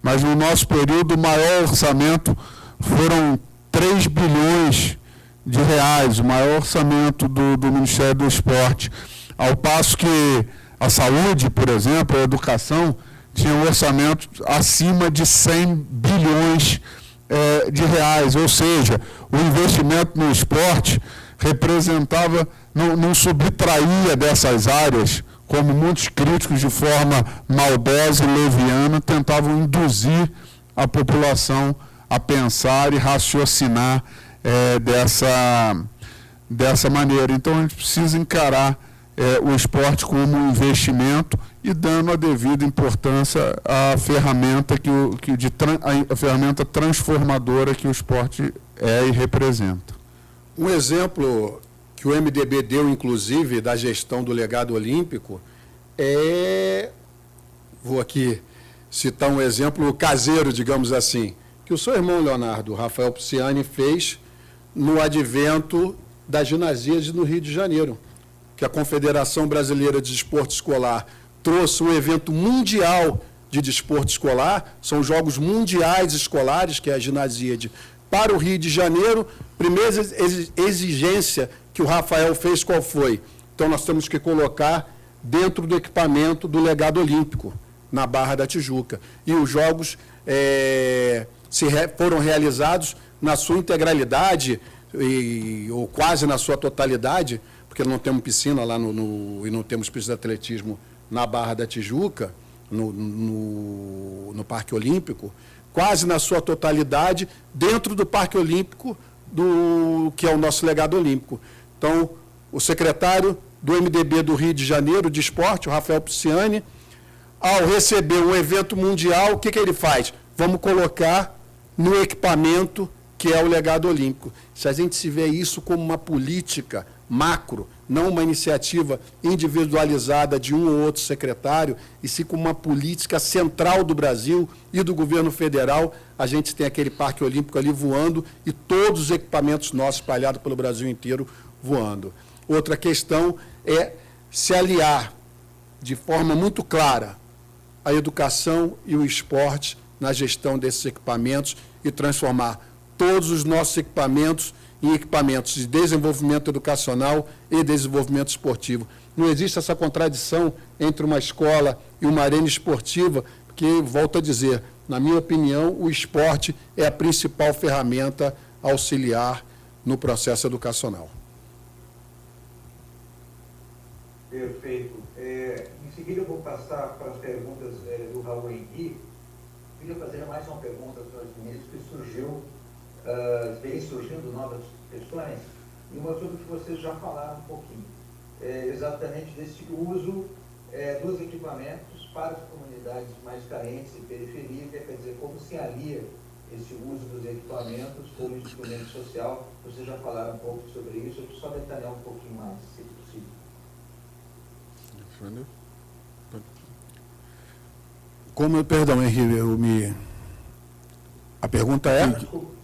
mas no nosso período o maior orçamento foram 3 bilhões de reais, o maior orçamento do Ministério do Esporte. Ao passo que a saúde, por exemplo, a educação, tinha um orçamento acima de 100 bilhões de reais. Ou seja, o investimento no esporte representava, não subtraía dessas áreas, como muitos críticos, de forma maldosa e leviana, tentavam induzir a população a pensar e raciocinar dessa maneira. Então, a gente precisa encarar o esporte como um investimento e dando a devida importância à ferramenta, a ferramenta transformadora que o esporte é e representa. Um exemplo que o MDB deu, inclusive, da gestão do legado olímpico, vou aqui citar um exemplo caseiro, digamos assim, que o seu irmão Leonardo, Rafael Pisciani, fez no advento das ginasias no Rio de Janeiro, que a Confederação Brasileira de Desporto Escolar trouxe um evento mundial de desporto escolar, são os Jogos Mundiais Escolares, que é a Ginasíade, para o Rio de Janeiro. Primeira exigência que o Rafael fez, qual foi? Então, nós temos que colocar dentro do equipamento do legado olímpico, na Barra da Tijuca. E os Jogos foram realizados na sua integralidade, ou quase na sua totalidade, porque não temos piscina lá e não temos pista de atletismo na Barra da Tijuca, no Parque Olímpico, quase na sua totalidade, dentro do Parque Olímpico, que é o nosso legado olímpico. Então, o secretário do MDB do Rio de Janeiro, de esporte, o Rafael Pisciani, ao receber um evento mundial, o que ele faz? Vamos colocar no equipamento que é o legado olímpico. Se a gente se vê isso como uma política macro, não uma iniciativa individualizada de um ou outro secretário, e sim como uma política central do Brasil e do governo federal, a gente tem aquele Parque Olímpico ali voando e todos os equipamentos nossos espalhados pelo Brasil inteiro voando. Outra questão é se aliar de forma muito clara a educação e o esporte na gestão desses equipamentos e transformar todos os nossos equipamentos em equipamentos de desenvolvimento educacional e desenvolvimento esportivo. Não existe essa contradição entre uma escola e uma arena esportiva, porque, volto a dizer, na minha opinião, o esporte é a principal ferramenta auxiliar no processo educacional. Perfeito. Em seguida eu vou passar para as perguntas do Raul Henrique. Queria fazer mais uma pergunta, senhores ministros, que vem surgindo novas questões, e uma sobre o que vocês já falaram um pouquinho, exatamente desse uso dos equipamentos para as comunidades mais carentes e periferia, quer dizer, como se alia esse uso dos equipamentos como instrumento social. Vocês já falaram um pouco sobre isso, eu só detalhar um pouquinho mais, se possível. Perdão, Henrique, a pergunta é?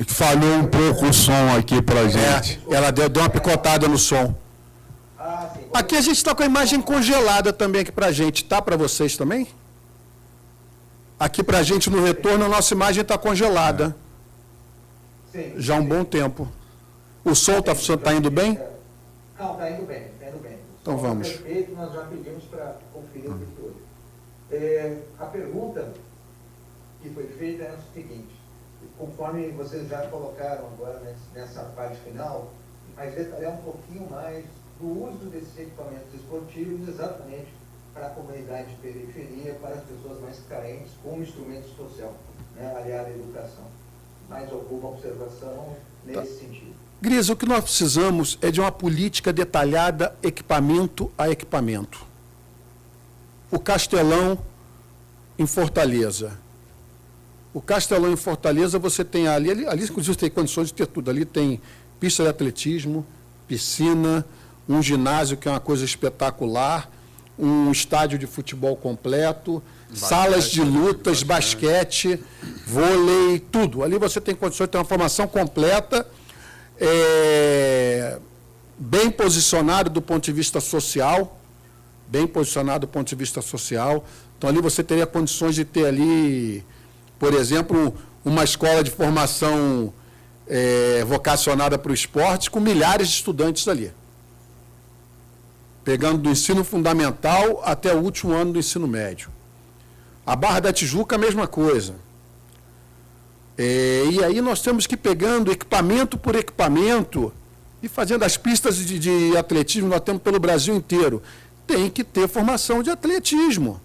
Falhou um pouco o som aqui para a gente. Ela deu uma picotada no som. Sim. Aqui a gente está com a imagem congelada também aqui para a gente. Tá para vocês também? Aqui para a gente no retorno a nossa imagem está congelada. Sim. Já há um bom tempo. O som está indo bem? Não, está indo bem, está indo bem. Então vamos. Perfeito, nós já pedimos para conferir o tudo. A pergunta que foi feita é o seguinte, conforme vocês já colocaram agora nessa parte final, mas detalhar um pouquinho mais do uso desses equipamentos esportivos exatamente para a comunidade de periferia, para as pessoas mais carentes, como instrumento social, né, aliado à educação. Mais alguma observação nesse sentido? Grisa, o que nós precisamos é de uma política detalhada, equipamento a equipamento. O Castelão em Fortaleza. O Castelão em Fortaleza, você tem ali inclusive tem condições de ter tudo. Ali tem pista de atletismo, piscina, um ginásio que é uma coisa espetacular, um estádio de futebol completo, salas de lutas, basquete, vôlei, tudo. Ali você tem condições de ter uma formação completa, bem posicionado do ponto de vista social, Então, ali você teria condições de ter ali, por exemplo, uma escola de formação vocacionada para o esporte, com milhares de estudantes ali. Pegando do ensino fundamental até o último ano do ensino médio. A Barra da Tijuca, a mesma coisa. E aí nós temos que ir pegando equipamento por equipamento e fazendo as pistas de atletismo, nós temos pelo Brasil inteiro. Tem que ter formação de atletismo.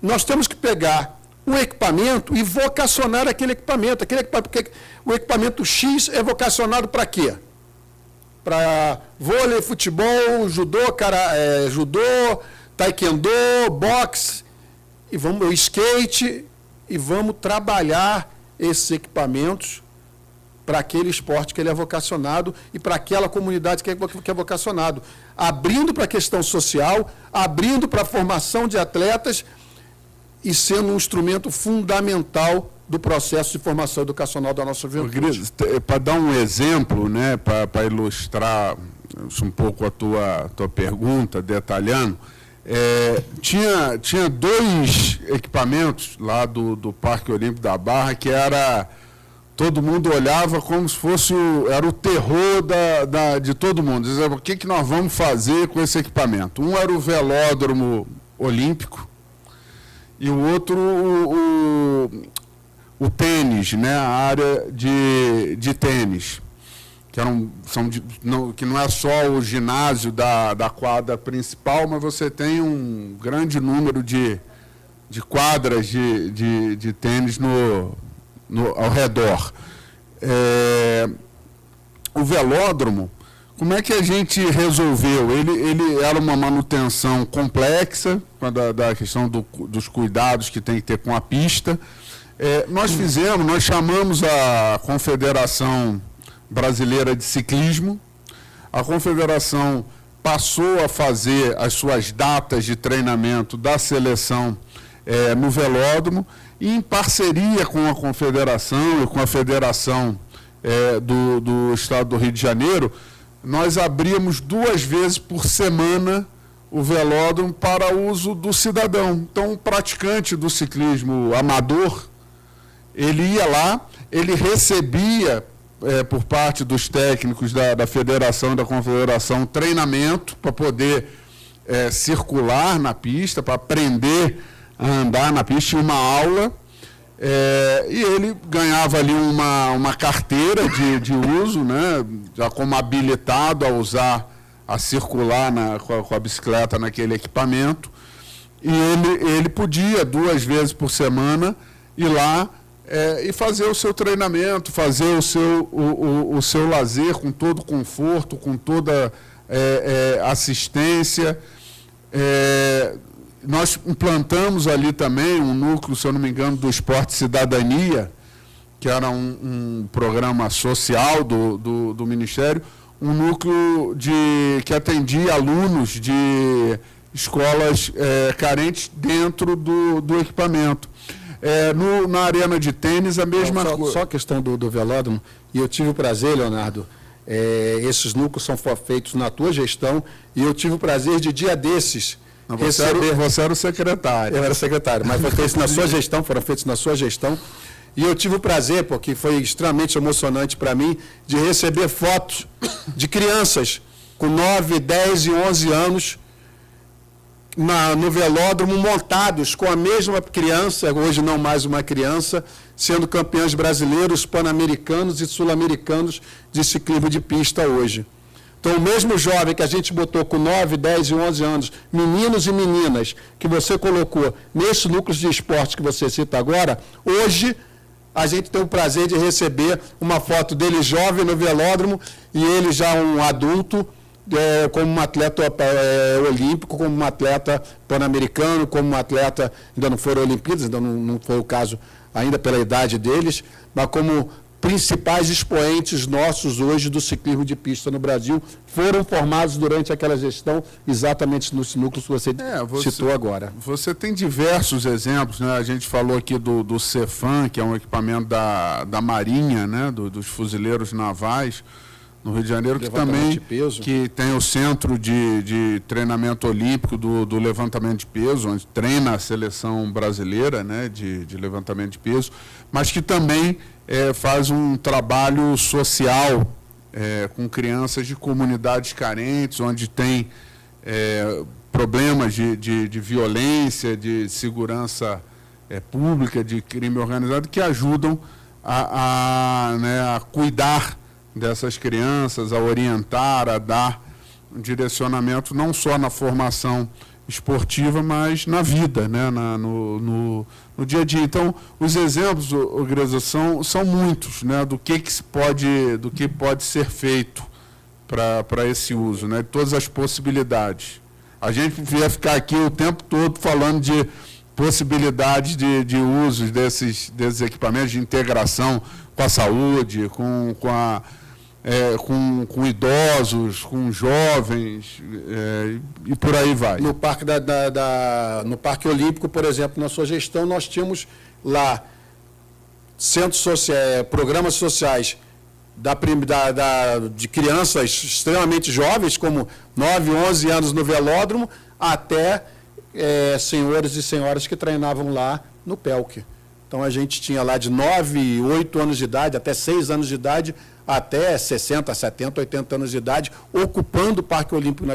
Nós temos que pegar um equipamento e vocacionar aquele equipamento. Porque o equipamento X é vocacionado para quê? Para vôlei, futebol, judô, taekwondo, boxe, skate, e vamos trabalhar esses equipamentos para aquele esporte que ele é vocacionado e para aquela comunidade que é vocacionado. Abrindo para a questão social, abrindo para a formação de atletas e sendo um instrumento fundamental do processo de formação educacional da nossa juventude. Para dar um exemplo, né, para ilustrar um pouco a tua pergunta, detalhando, tinha dois equipamentos lá do Parque Olímpico da Barra que era... Todo mundo olhava como se fosse era o terror de todo mundo. Dizia, o que nós vamos fazer com esse equipamento? Um era o velódromo olímpico e o outro o tênis, né? A área de tênis, que não é só o ginásio da quadra principal, mas você tem um grande número de quadras de tênis ao redor. O velódromo, como é que a gente resolveu? Ele era uma manutenção complexa, da questão dos cuidados que tem que ter com a pista. Nós chamamos a Confederação Brasileira de Ciclismo, a Confederação passou a fazer as suas datas de treinamento da seleção no velódromo, e em parceria com a Confederação e com a Federação do Estado do Rio de Janeiro, nós abríamos 2 vezes por semana o velódromo para uso do cidadão. Então, o praticante do ciclismo amador, ele ia lá, ele recebia por parte dos técnicos da federação e da confederação, treinamento para poder circular na pista, para aprender a andar na pista, tinha uma aula, e ele ganhava ali uma carteira de uso, né, já como habilitado a circular com a bicicleta naquele equipamento, e ele podia 2 vezes por semana ir lá e fazer o seu treinamento, fazer o seu lazer com todo conforto, com toda assistência. Nós implantamos ali também um núcleo, se eu não me engano, do Esporte Cidadania, que era um programa social do Ministério, um núcleo que atendia alunos de escolas carentes dentro do equipamento. Na arena de tênis, a mesma coisa. Só a questão do velódromo, e eu tive o prazer, Leonardo, esses núcleos são feitos na tua gestão, e eu tive o prazer de dia desses Você era o secretário. Eu era secretário, mas foi feito na sua gestão, foram feitos na sua gestão. E eu tive o prazer, porque foi extremamente emocionante para mim, de receber fotos de crianças com 9, 10 e 11 anos no velódromo, montados com a mesma criança, hoje não mais uma criança, sendo campeões brasileiros, pan-americanos e sul-americanos de ciclismo de pista hoje. Então, o mesmo jovem que a gente botou com 9, 10 e 11 anos, meninos e meninas, que você colocou nesses núcleos de esporte que você cita agora, hoje a gente tem o prazer de receber uma foto dele jovem no velódromo e ele já um adulto, como um atleta olímpico, como um atleta pan-americano, como um atleta, ainda não foram Olimpíadas, ainda não foi o caso ainda pela idade deles, mas como principais expoentes nossos hoje do ciclismo de pista no Brasil foram formados durante aquela gestão exatamente nos núcleos que você citou agora. Você tem diversos exemplos, né? A gente falou aqui do Cefam, que é um equipamento da Marinha, né? Dos fuzileiros navais no Rio de Janeiro, que também que tem o centro de treinamento olímpico do levantamento de peso, onde treina a seleção brasileira, né? de levantamento de peso, mas que também faz um trabalho social com crianças de comunidades carentes, onde tem problemas de violência, de segurança pública, de crime organizado, que ajudam a cuidar dessas crianças, a orientar, a dar um direcionamento não só na formação esportiva, mas na vida, né? no dia a dia. Então, os exemplos, Greza, são muitos, né? do que pode ser feito para esse uso, né? Todas as possibilidades. A gente ia ficar aqui o tempo todo falando de possibilidades de usos desses equipamentos, de integração com a saúde, com idosos, com jovens, e por aí vai. No Parque, no Parque Olímpico, por exemplo, na sua gestão, nós tínhamos lá centros sociais, programas sociais de crianças extremamente jovens, como 9, 11 anos no velódromo, até senhores e senhoras que treinavam lá no PELC. Então, a gente tinha lá de 9, 8 anos de idade, até 6 anos de idade, até 60, 70, 80 anos de idade, ocupando o Parque Olímpico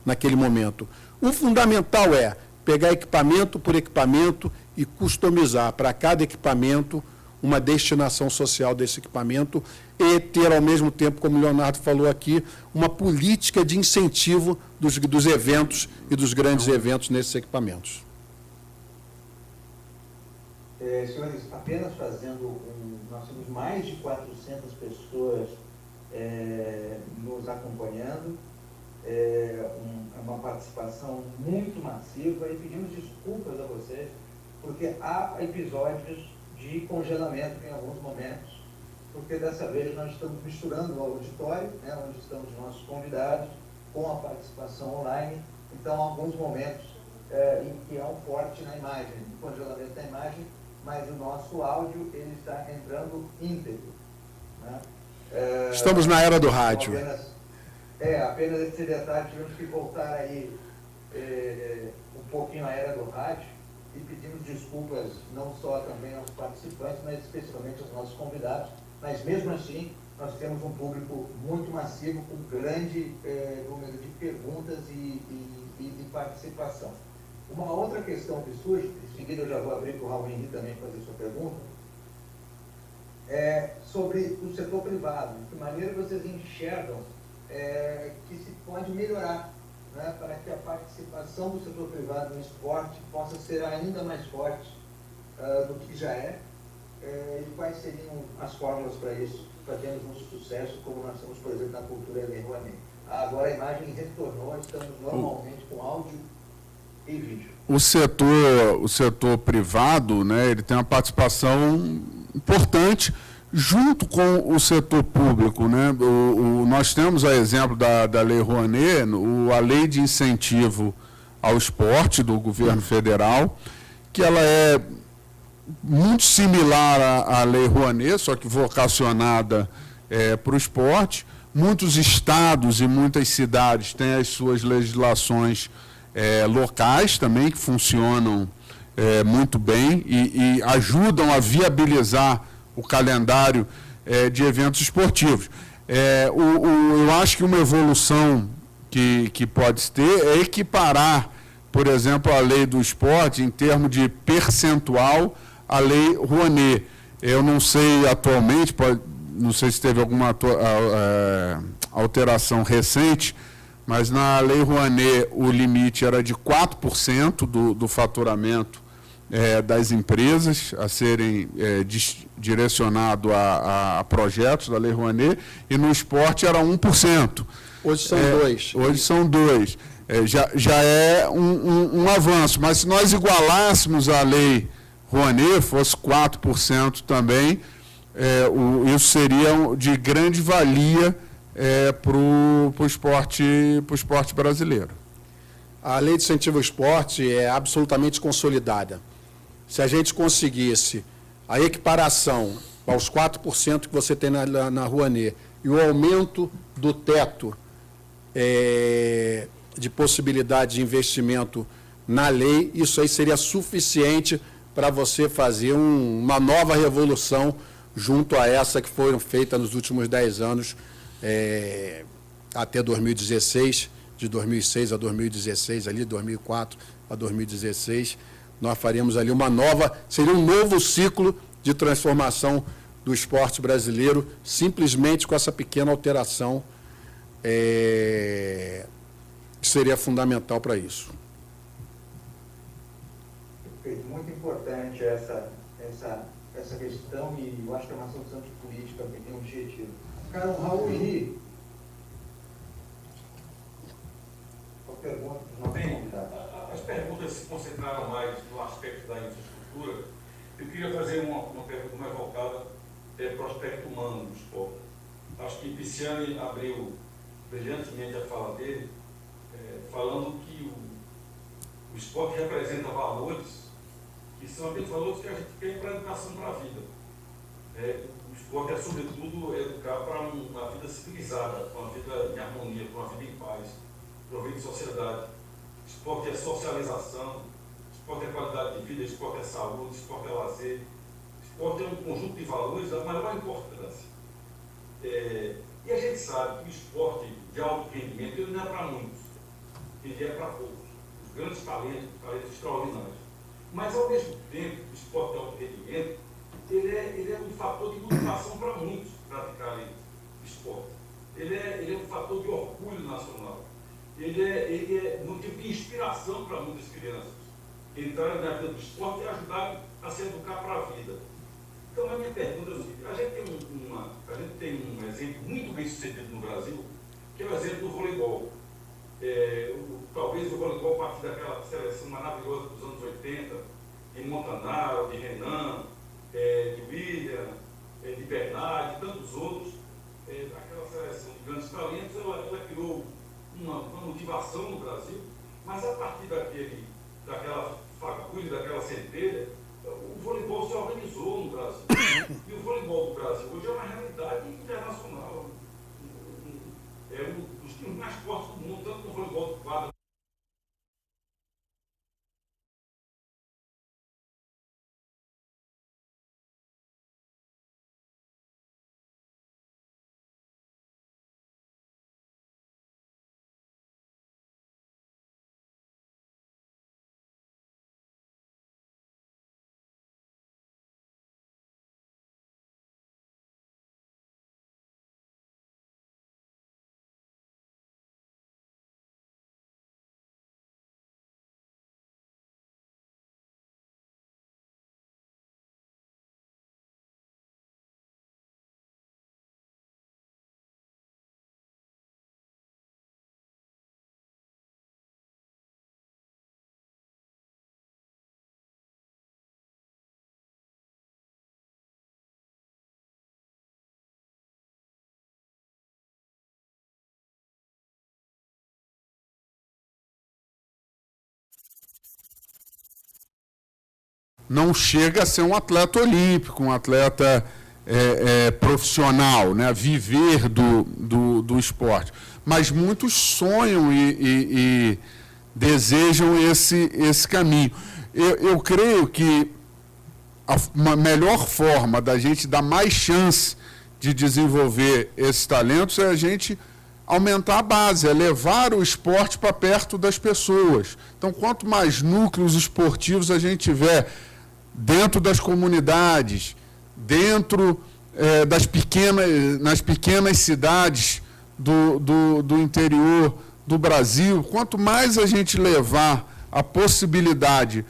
naquele momento. O fundamental é pegar equipamento por equipamento e customizar para cada equipamento uma destinação social desse equipamento e ter, ao mesmo tempo, como o Leonardo falou aqui, uma política de incentivo dos eventos e dos grandes eventos nesses equipamentos. Senhores, apenas fazendo nós temos mais de 400 pessoas nos acompanhando, uma participação muito massiva, e pedimos desculpas a vocês, porque há episódios de congelamento em alguns momentos, porque dessa vez nós estamos misturando o auditório, né, onde estão os nossos convidados, com a participação online, então há alguns momentos em que há um corte na imagem, um congelamento da imagem, mas o nosso áudio ele está entrando íntegro. Né? Estamos na era do rádio. Apenas esse detalhe, tivemos que voltar aí um pouquinho à era do rádio e pedimos desculpas não só também aos participantes, mas especialmente aos nossos convidados, mas mesmo assim nós temos um público muito massivo, com grande número de perguntas e de participação. Uma outra questão que surge, em seguida eu já vou abrir para o Raul Henrique também fazer sua pergunta, é sobre o setor privado. De que maneira vocês enxergam que se pode melhorar, né, para que a participação do setor privado no esporte possa ser ainda mais forte do que já é, e quais seriam as fórmulas para isso, para termos um sucesso como nós temos, por exemplo, na cultura Lei Rouanet. Agora a imagem retornou, estamos normalmente com áudio e vídeo. O setor privado, né, ele tem uma participação importante junto com o setor público, né? Nós temos, a exemplo da Lei Rouanet, a Lei de Incentivo ao Esporte do governo federal, que ela é muito similar à Lei Rouanet, só que vocacionada para o esporte. Muitos estados e muitas cidades têm as suas legislações locais também, que funcionam muito bem e ajudam a viabilizar o calendário de eventos esportivos. Eu acho que uma evolução que pode ter é equiparar, por exemplo, a lei do esporte em termos de percentual à lei Rouanet. Eu não sei atualmente, não sei se teve alguma alteração recente, mas na lei Rouanet o limite era de 4% do faturamento das empresas a serem direcionado a projetos da Lei Rouanet, e no esporte era 1%. Hoje são 2%. Hoje são 2%. Já é um avanço, mas se nós igualássemos a Lei Rouanet, fosse 4% também, isso seria de grande valia para o esporte brasileiro. A Lei de Incentivo ao Esporte é absolutamente consolidada. Se a gente conseguisse a equiparação aos 4% que você tem na Rouanet e o aumento do teto de possibilidade de investimento na lei, isso aí seria suficiente para você fazer uma nova revolução junto a essa que foram feitas nos últimos 10 anos, até 2016, de 2006 a 2016, ali 2004 a 2016, nós faremos ali seria um novo ciclo de transformação do esporte brasileiro, simplesmente com essa pequena alteração, que seria fundamental para isso. Perfeito, muito importante essa questão, e eu acho que é uma solução de política que tem um objetivo. Cara, Raul Henrique, uma pergunta para os nossos convidados. As perguntas se concentraram mais no aspecto da infraestrutura. Eu queria fazer uma pergunta mais voltada para o aspecto humano do esporte. Acho que Pisciani abriu brilhantemente a fala dele, falando que o esporte representa valores que são aqueles valores que a gente tem para a educação para a vida. O esporte é, sobretudo, educar para uma vida civilizada, para uma vida em harmonia, para uma vida em paz, para uma vida em sociedade. Esporte é socialização, esporte é qualidade de vida, esporte é saúde, esporte é lazer. Esporte é um conjunto de valores da maior importância. E a gente sabe que o esporte de alto rendimento ele não é para muitos, ele é para poucos. Os grandes talentos extraordinários. Mas, ao mesmo tempo, o esporte de alto rendimento ele é um fator de motivação para muitos praticarem esporte. Ele é um fator de orgulho nacional. Ele é motivo de inspiração para muitas crianças. Entrarem na vida do esporte e ajudarem a se educar para a vida. Então, a minha pergunta é o seguinte: a gente tem um exemplo muito bem sucedido no Brasil, que é o exemplo do voleibol. Talvez o voleibol, a partir daquela seleção maravilhosa dos anos 80, de Montanaro, de Renan, de William, de Bernard, de tantos outros, aquela seleção de grandes talentos, ela criou uma motivação no Brasil, mas a partir daquela fagulha, daquela centelha, o voleibol se organizou no Brasil. E o voleibol do Brasil hoje é uma realidade internacional. É um dos times mais fortes do mundo, tanto no voleibol de quadra não chega a ser um atleta olímpico, um atleta profissional, né? Viver do esporte. Mas muitos sonham e desejam esse caminho. Eu creio que uma melhor forma da gente dar mais chance de desenvolver esses talentos é a gente aumentar a base, é levar o esporte para perto das pessoas. Então, quanto mais núcleos esportivos a gente tiver dentro das comunidades, dentro nas pequenas cidades do interior do Brasil, quanto mais a gente levar a possibilidade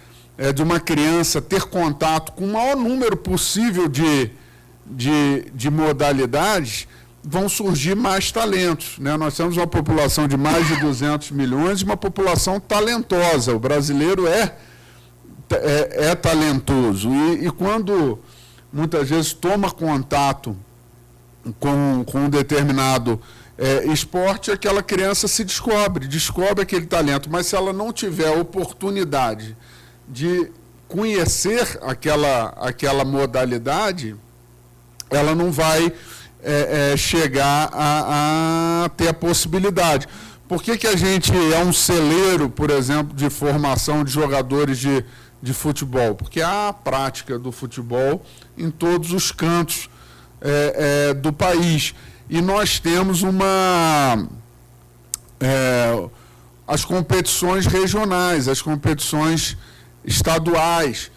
de uma criança ter contato com o maior número possível de modalidades, vão surgir mais talentos, né? Nós temos uma população de mais de 200 milhões e uma população talentosa. O brasileiro é talentoso. E quando, muitas vezes, toma contato com um determinado esporte, aquela criança se descobre aquele talento. Mas se ela não tiver a oportunidade de conhecer aquela modalidade, ela não vai chegar a ter a possibilidade. Por que a gente é um celeiro, por exemplo, de formação de jogadores de futebol? Porque há a prática do futebol em todos os cantos do país. E nós temos as competições regionais, as competições estaduais,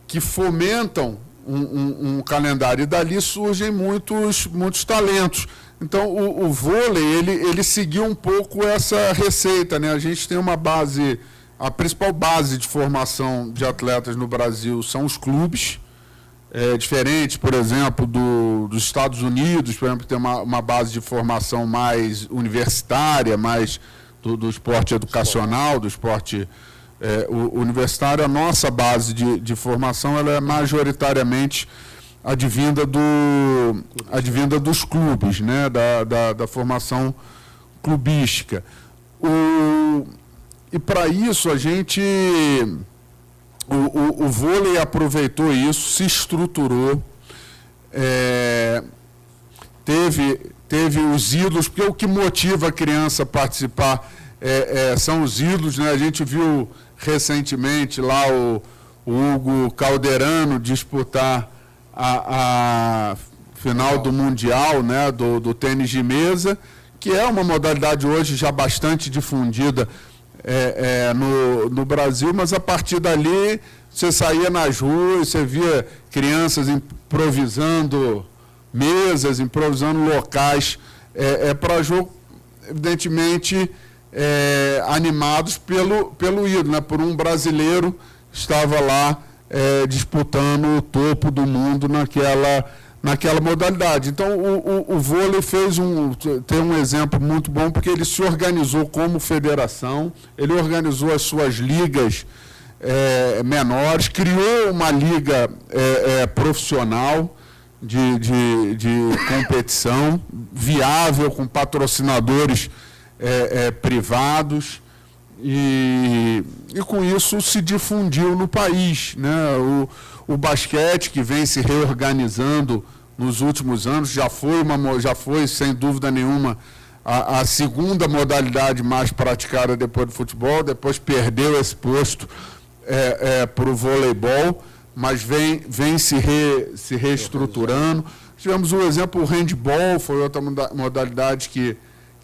que fomentam um calendário, e dali surgem muitos talentos. Então, o vôlei, ele seguiu um pouco essa receita, né? A gente tem uma base, a principal base de formação de atletas no Brasil são os clubes, diferentes, por exemplo, dos Estados Unidos, por exemplo, tem uma base de formação mais universitária, mais do esporte educacional, do esporte universitário. A nossa base de formação ela é majoritariamente advinda dos clubes, né? da formação clubística. E para isso a gente, o vôlei aproveitou isso, se estruturou, teve os ídolos, porque o que motiva a criança a participar são os ídolos, né? A gente viu recentemente lá o Hugo Calderano disputar a final do Mundial, né, do tênis de mesa, que é uma modalidade hoje já bastante difundida no Brasil, mas a partir dali você saía nas ruas, você via crianças improvisando mesas, improvisando locais para jogo, evidentemente animados pelo ídolo, né, por um brasileiro que estava lá disputando o topo do mundo naquela modalidade. Então, o vôlei tem um exemplo muito bom, porque ele se organizou como federação, ele organizou as suas ligas menores, criou uma liga profissional de competição, viável, com patrocinadores privados, e com isso se difundiu no país, né? O basquete, que vem se reorganizando nos últimos anos, já foi sem dúvida nenhuma a segunda modalidade mais praticada depois do futebol, depois perdeu esse posto para o voleibol, mas vem se reestruturando. Tivemos um exemplo, o handball foi outra modalidade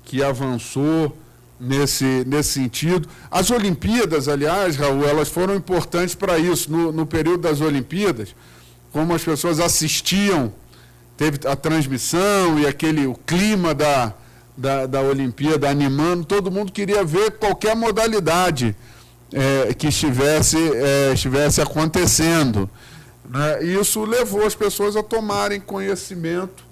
que avançou nesse sentido. As Olimpíadas, aliás, Raul, elas foram importantes para isso. No período das Olimpíadas, como as pessoas assistiam, teve a transmissão e o clima da Olimpíada animando, todo mundo queria ver qualquer modalidade que estivesse acontecendo, né? E isso levou as pessoas a tomarem conhecimento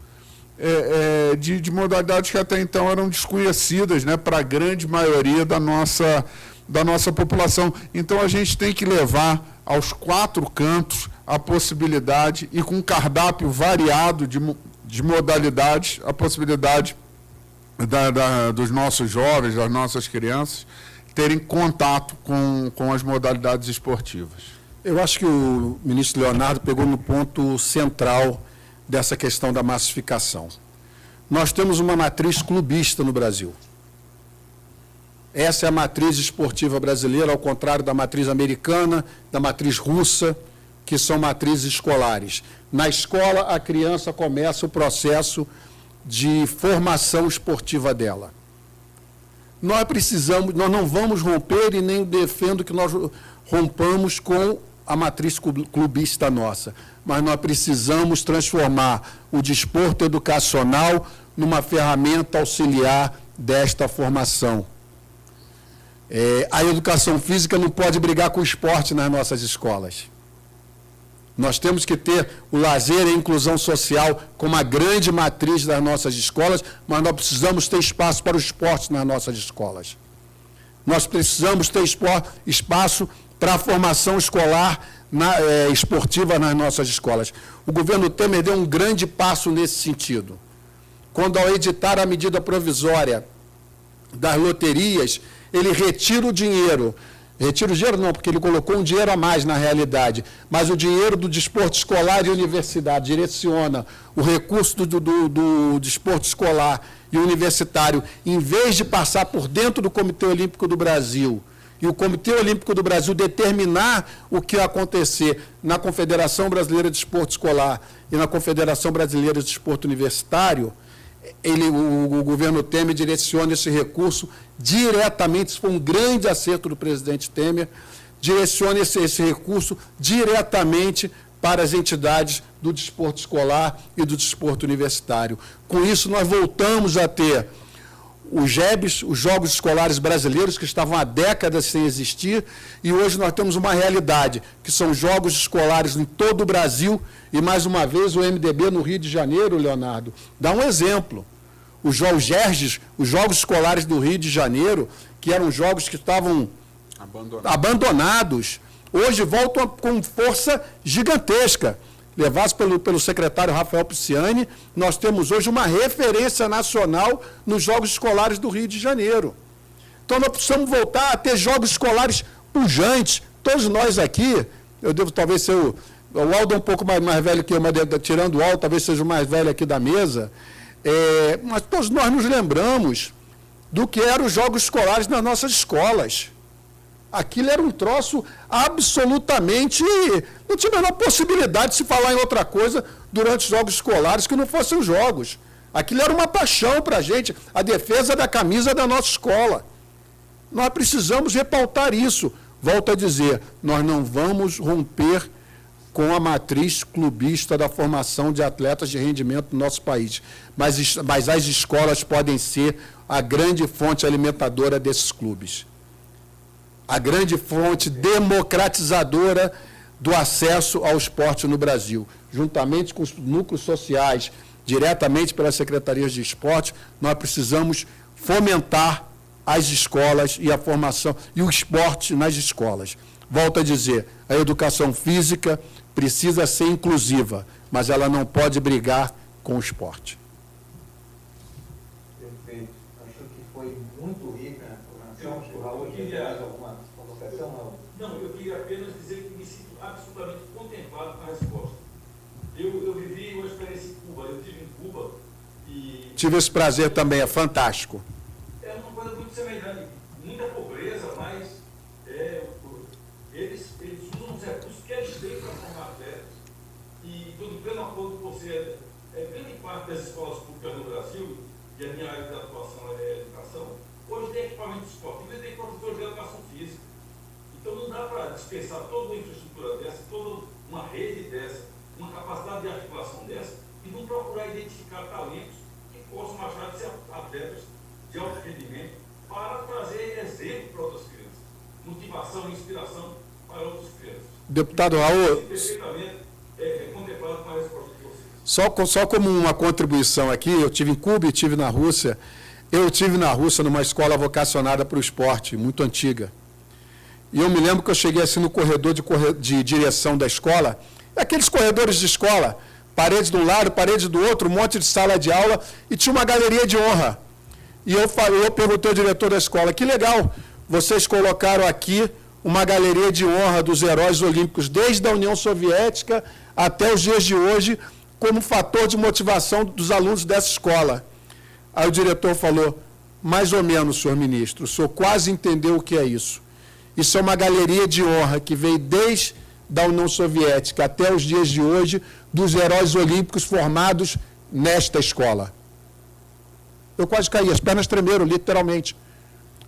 de modalidades que até então eram desconhecidas, né, para a grande maioria da nossa população. Então a gente tem que levar aos 4 cantos a possibilidade, e com um cardápio variado de modalidades, a possibilidade dos nossos jovens, das nossas crianças, terem contato com as modalidades esportivas. Eu acho que o ministro Leonardo pegou no ponto central dessa questão da massificação. Nós temos uma matriz clubista no Brasil. Essa é a matriz esportiva brasileira, ao contrário da matriz americana, da matriz russa, que são matrizes escolares. Na escola, a criança começa o processo de formação esportiva dela. Nós não vamos romper e nem defendo que nós rompamos com a matriz clubista nossa, mas nós precisamos transformar o desporto educacional numa ferramenta auxiliar desta formação. A educação física não pode brigar com o esporte nas nossas escolas. Nós temos que ter o lazer e a inclusão social como a grande matriz das nossas escolas, mas nós precisamos ter espaço para o esporte nas nossas escolas. Nós precisamos ter espaço para a formação escolar esportiva nas nossas escolas. O governo Temer deu um grande passo nesse sentido. Quando, ao editar a medida provisória das loterias, ele retira o dinheiro. Retira o dinheiro não, porque ele colocou um dinheiro a mais na realidade, mas o dinheiro do desporto escolar e universidade direciona o recurso do desporto escolar e universitário, em vez de passar por dentro do Comitê Olímpico do Brasil, e o Comitê Olímpico do Brasil determinar o que vai acontecer na Confederação Brasileira de Desporto Escolar e na Confederação Brasileira de Desporto Universitário, o governo Temer direciona esse recurso diretamente, isso foi um grande acerto do presidente Temer, direciona esse recurso diretamente para as entidades do desporto escolar e do desporto universitário. Com isso, nós voltamos a ter os JEBs, os Jogos Escolares Brasileiros, que estavam há décadas sem existir, e hoje nós temos uma realidade, que são Jogos Escolares em todo o Brasil, e mais uma vez o MDB no Rio de Janeiro, Leonardo, dá um exemplo. Os GERGs, os Jogos Escolares do Rio de Janeiro, que eram jogos que estavam abandonados, hoje voltam com força gigantesca. Levados pelo secretário Rafael Pisciani, nós temos hoje uma referência nacional nos Jogos Escolares do Rio de Janeiro. Então, nós precisamos voltar a ter jogos escolares pujantes. Todos nós aqui, eu devo talvez ser o Aldo é um pouco mais velho que eu, mas tirando o Aldo, talvez seja o mais velho aqui da mesa, mas todos nós nos lembramos do que eram os jogos escolares nas nossas escolas. Aquilo era um troço absolutamente... Não tinha a menor possibilidade de se falar em outra coisa durante os jogos escolares que não fossem os jogos. Aquilo era uma paixão para a gente, a defesa da camisa da nossa escola. Nós precisamos repautar isso. Volto a dizer, nós não vamos romper com a matriz clubista da formação de atletas de rendimento do nosso país. Mas as escolas podem ser a grande fonte alimentadora desses clubes. A grande fonte democratizadora do acesso ao esporte no Brasil. Juntamente com os núcleos sociais, diretamente pelas secretarias de esporte, nós precisamos fomentar as escolas e a formação e o esporte nas escolas. Volto a dizer, a educação física precisa ser inclusiva, mas ela não pode brigar com o esporte. Perfeito. Acho que foi muito rica a colaboração. O Raul queria mais alguma colocação? Não, eu queria apenas dizer que me sinto absolutamente contemplado com a resposta. Eu vivi uma experiência em Cuba, eu estive em Cuba e... Tive esse prazer também, é fantástico. É uma coisa muito semelhante, muita pobreza, mas eles usam os recursos que eles têm para formar atletas. E estou de pleno acordo com você, grande parte das escolas públicas no Brasil, e a minha área de atuação é educação, hoje tem equipamento esportivo e tem professores de educação física. Então não dá para dispensar toda uma infraestrutura dessa, toda uma rede dessa, uma capacidade de articulação dessa, e não procurar identificar talentos que possam achar de ser atletas de alto rendimento para trazer exemplo para outras crianças, motivação e inspiração para outras crianças. Deputado Raul, perfeitamente contemplado com a resposta de vocês. Só como uma contribuição aqui, eu tive em Cuba e tive na Rússia. Eu tive na Rússia numa escola vocacionada para o esporte, muito antiga. E eu me lembro que eu cheguei assim no corredor de direção da escola, aqueles corredores de escola, parede de um lado, parede do outro, um monte de sala de aula, e tinha uma galeria de honra. E eu perguntei ao diretor da escola, que legal, vocês colocaram aqui uma galeria de honra dos heróis olímpicos, desde a União Soviética até os dias de hoje, como fator de motivação dos alunos dessa escola. Aí o diretor falou, mais ou menos, senhor ministro, o senhor quase entendeu o que é isso. Isso é uma galeria de honra que veio desde a União Soviética até os dias de hoje, dos heróis olímpicos formados nesta escola. Eu quase caí, as pernas tremeram, literalmente.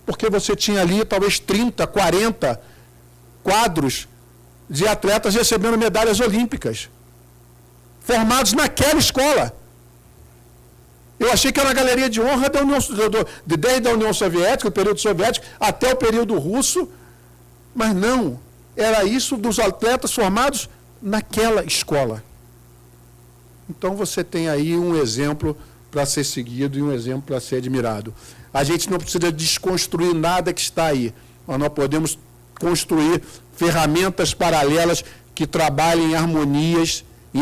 Porque você tinha ali talvez 30, 40 quadros de atletas recebendo medalhas olímpicas, formados naquela escola. Eu achei que era uma galeria de honra desde a União Soviética, o período soviético, até o período russo, mas não, era isso dos atletas formados naquela escola. Então você tem aí um exemplo para ser seguido e um exemplo para ser admirado. A gente não precisa desconstruir nada que está aí, mas nós podemos construir ferramentas paralelas que trabalhem em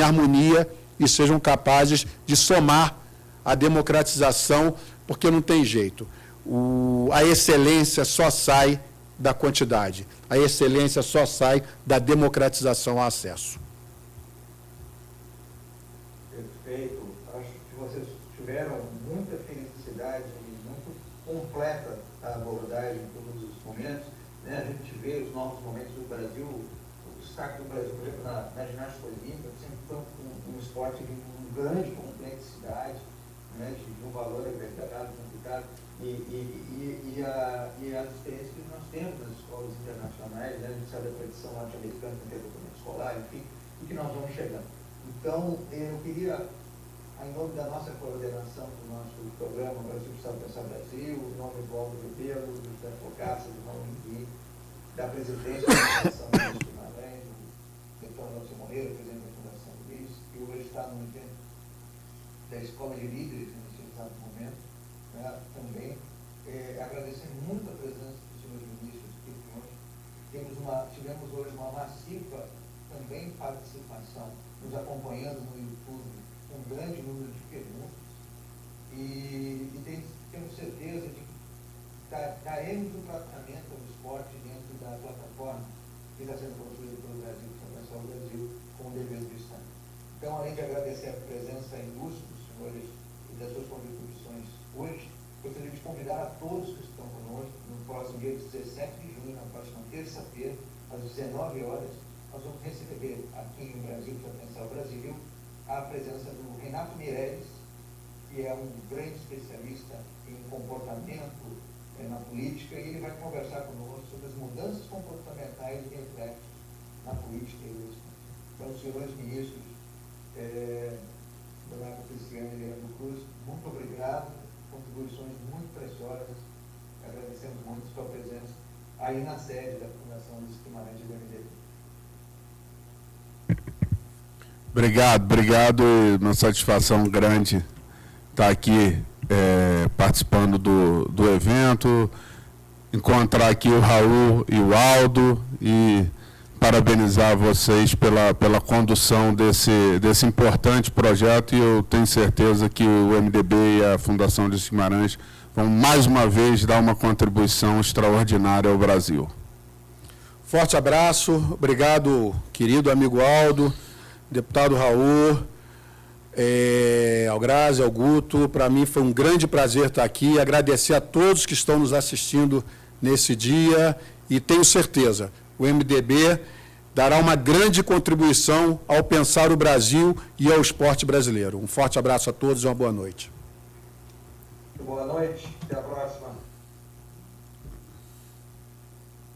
harmonia e sejam capazes de somar a democratização, porque não tem jeito. A excelência só sai da quantidade. A excelência só sai da democratização ao acesso. Perfeito. Acho que vocês tiveram muita felicidade e muito completa a abordagem em todos os momentos. Né? A gente vê os novos momentos do Brasil, o destaque do Brasil, por exemplo, na ginástica olímpica, sempre foi um esporte de grande complexidade, né? De um valor agregado, complicado, e as experiências que nós temos nas escolas internacionais, né? A gente sabe a tradição norte-americana que tem documento escolar, enfim, e que nós vamos chegando. Então, eu queria, em nome da nossa coordenação do nosso programa Brasil Precisa Pensar Brasil, em nome do Aldo Ribeiro, do José Focaça, do João Henrique, da presidência da Fundação Luiz Guimarães, do doutor Nelson Moreira, presidente da Fundação Luiz, que hoje está no evento da Escola de Líderes, nesse exato momento, né, também, agradecendo muito a presença dos senhores ministros aqui hoje. Tivemos hoje uma massiva também participação, nos acompanhando no YouTube, um grande número de perguntas, e temos certeza de que daremos o tratamento ao esporte dentro da plataforma que está sendo construída pelo Brasil, que está pensando o Brasil como dever do Estado. Então, além de agradecer a presença ilustre dos senhores e das suas contribuições hoje, gostaria de convidar a todos que estão conosco no próximo dia 17 de junho, na próxima terça-feira, às 19 horas, nós vamos receber aqui no Brasil, para pensar o Brasil, a presença do Renato Meirelles, que é um grande especialista em comportamento na política, e ele vai conversar conosco sobre as mudanças comportamentais e reflexos na política e no Estado. Então, os senhores ministros, Leonardo Cristiano e Leandro Cruz, muito obrigado, contribuições muito preciosas, agradecemos muito a sua presença aí na sede da Fundação Luiz Guimarães do MDB. Obrigado, uma satisfação grande estar aqui participando do evento, encontrar aqui o Raul e o Aldo e parabenizar vocês pela condução desse importante projeto, e eu tenho certeza que o MDB e a Fundação Luiz Guimarães vão mais uma vez dar uma contribuição extraordinária ao Brasil. Forte abraço, obrigado, querido amigo Aldo, deputado Raul, ao Grazi, ao Guto. Para mim foi um grande prazer estar aqui, agradecer a todos que estão nos assistindo nesse dia, e tenho certeza, o MDB dará uma grande contribuição ao pensar o Brasil e ao esporte brasileiro. Um forte abraço a todos e uma boa noite. Boa noite, até a próxima.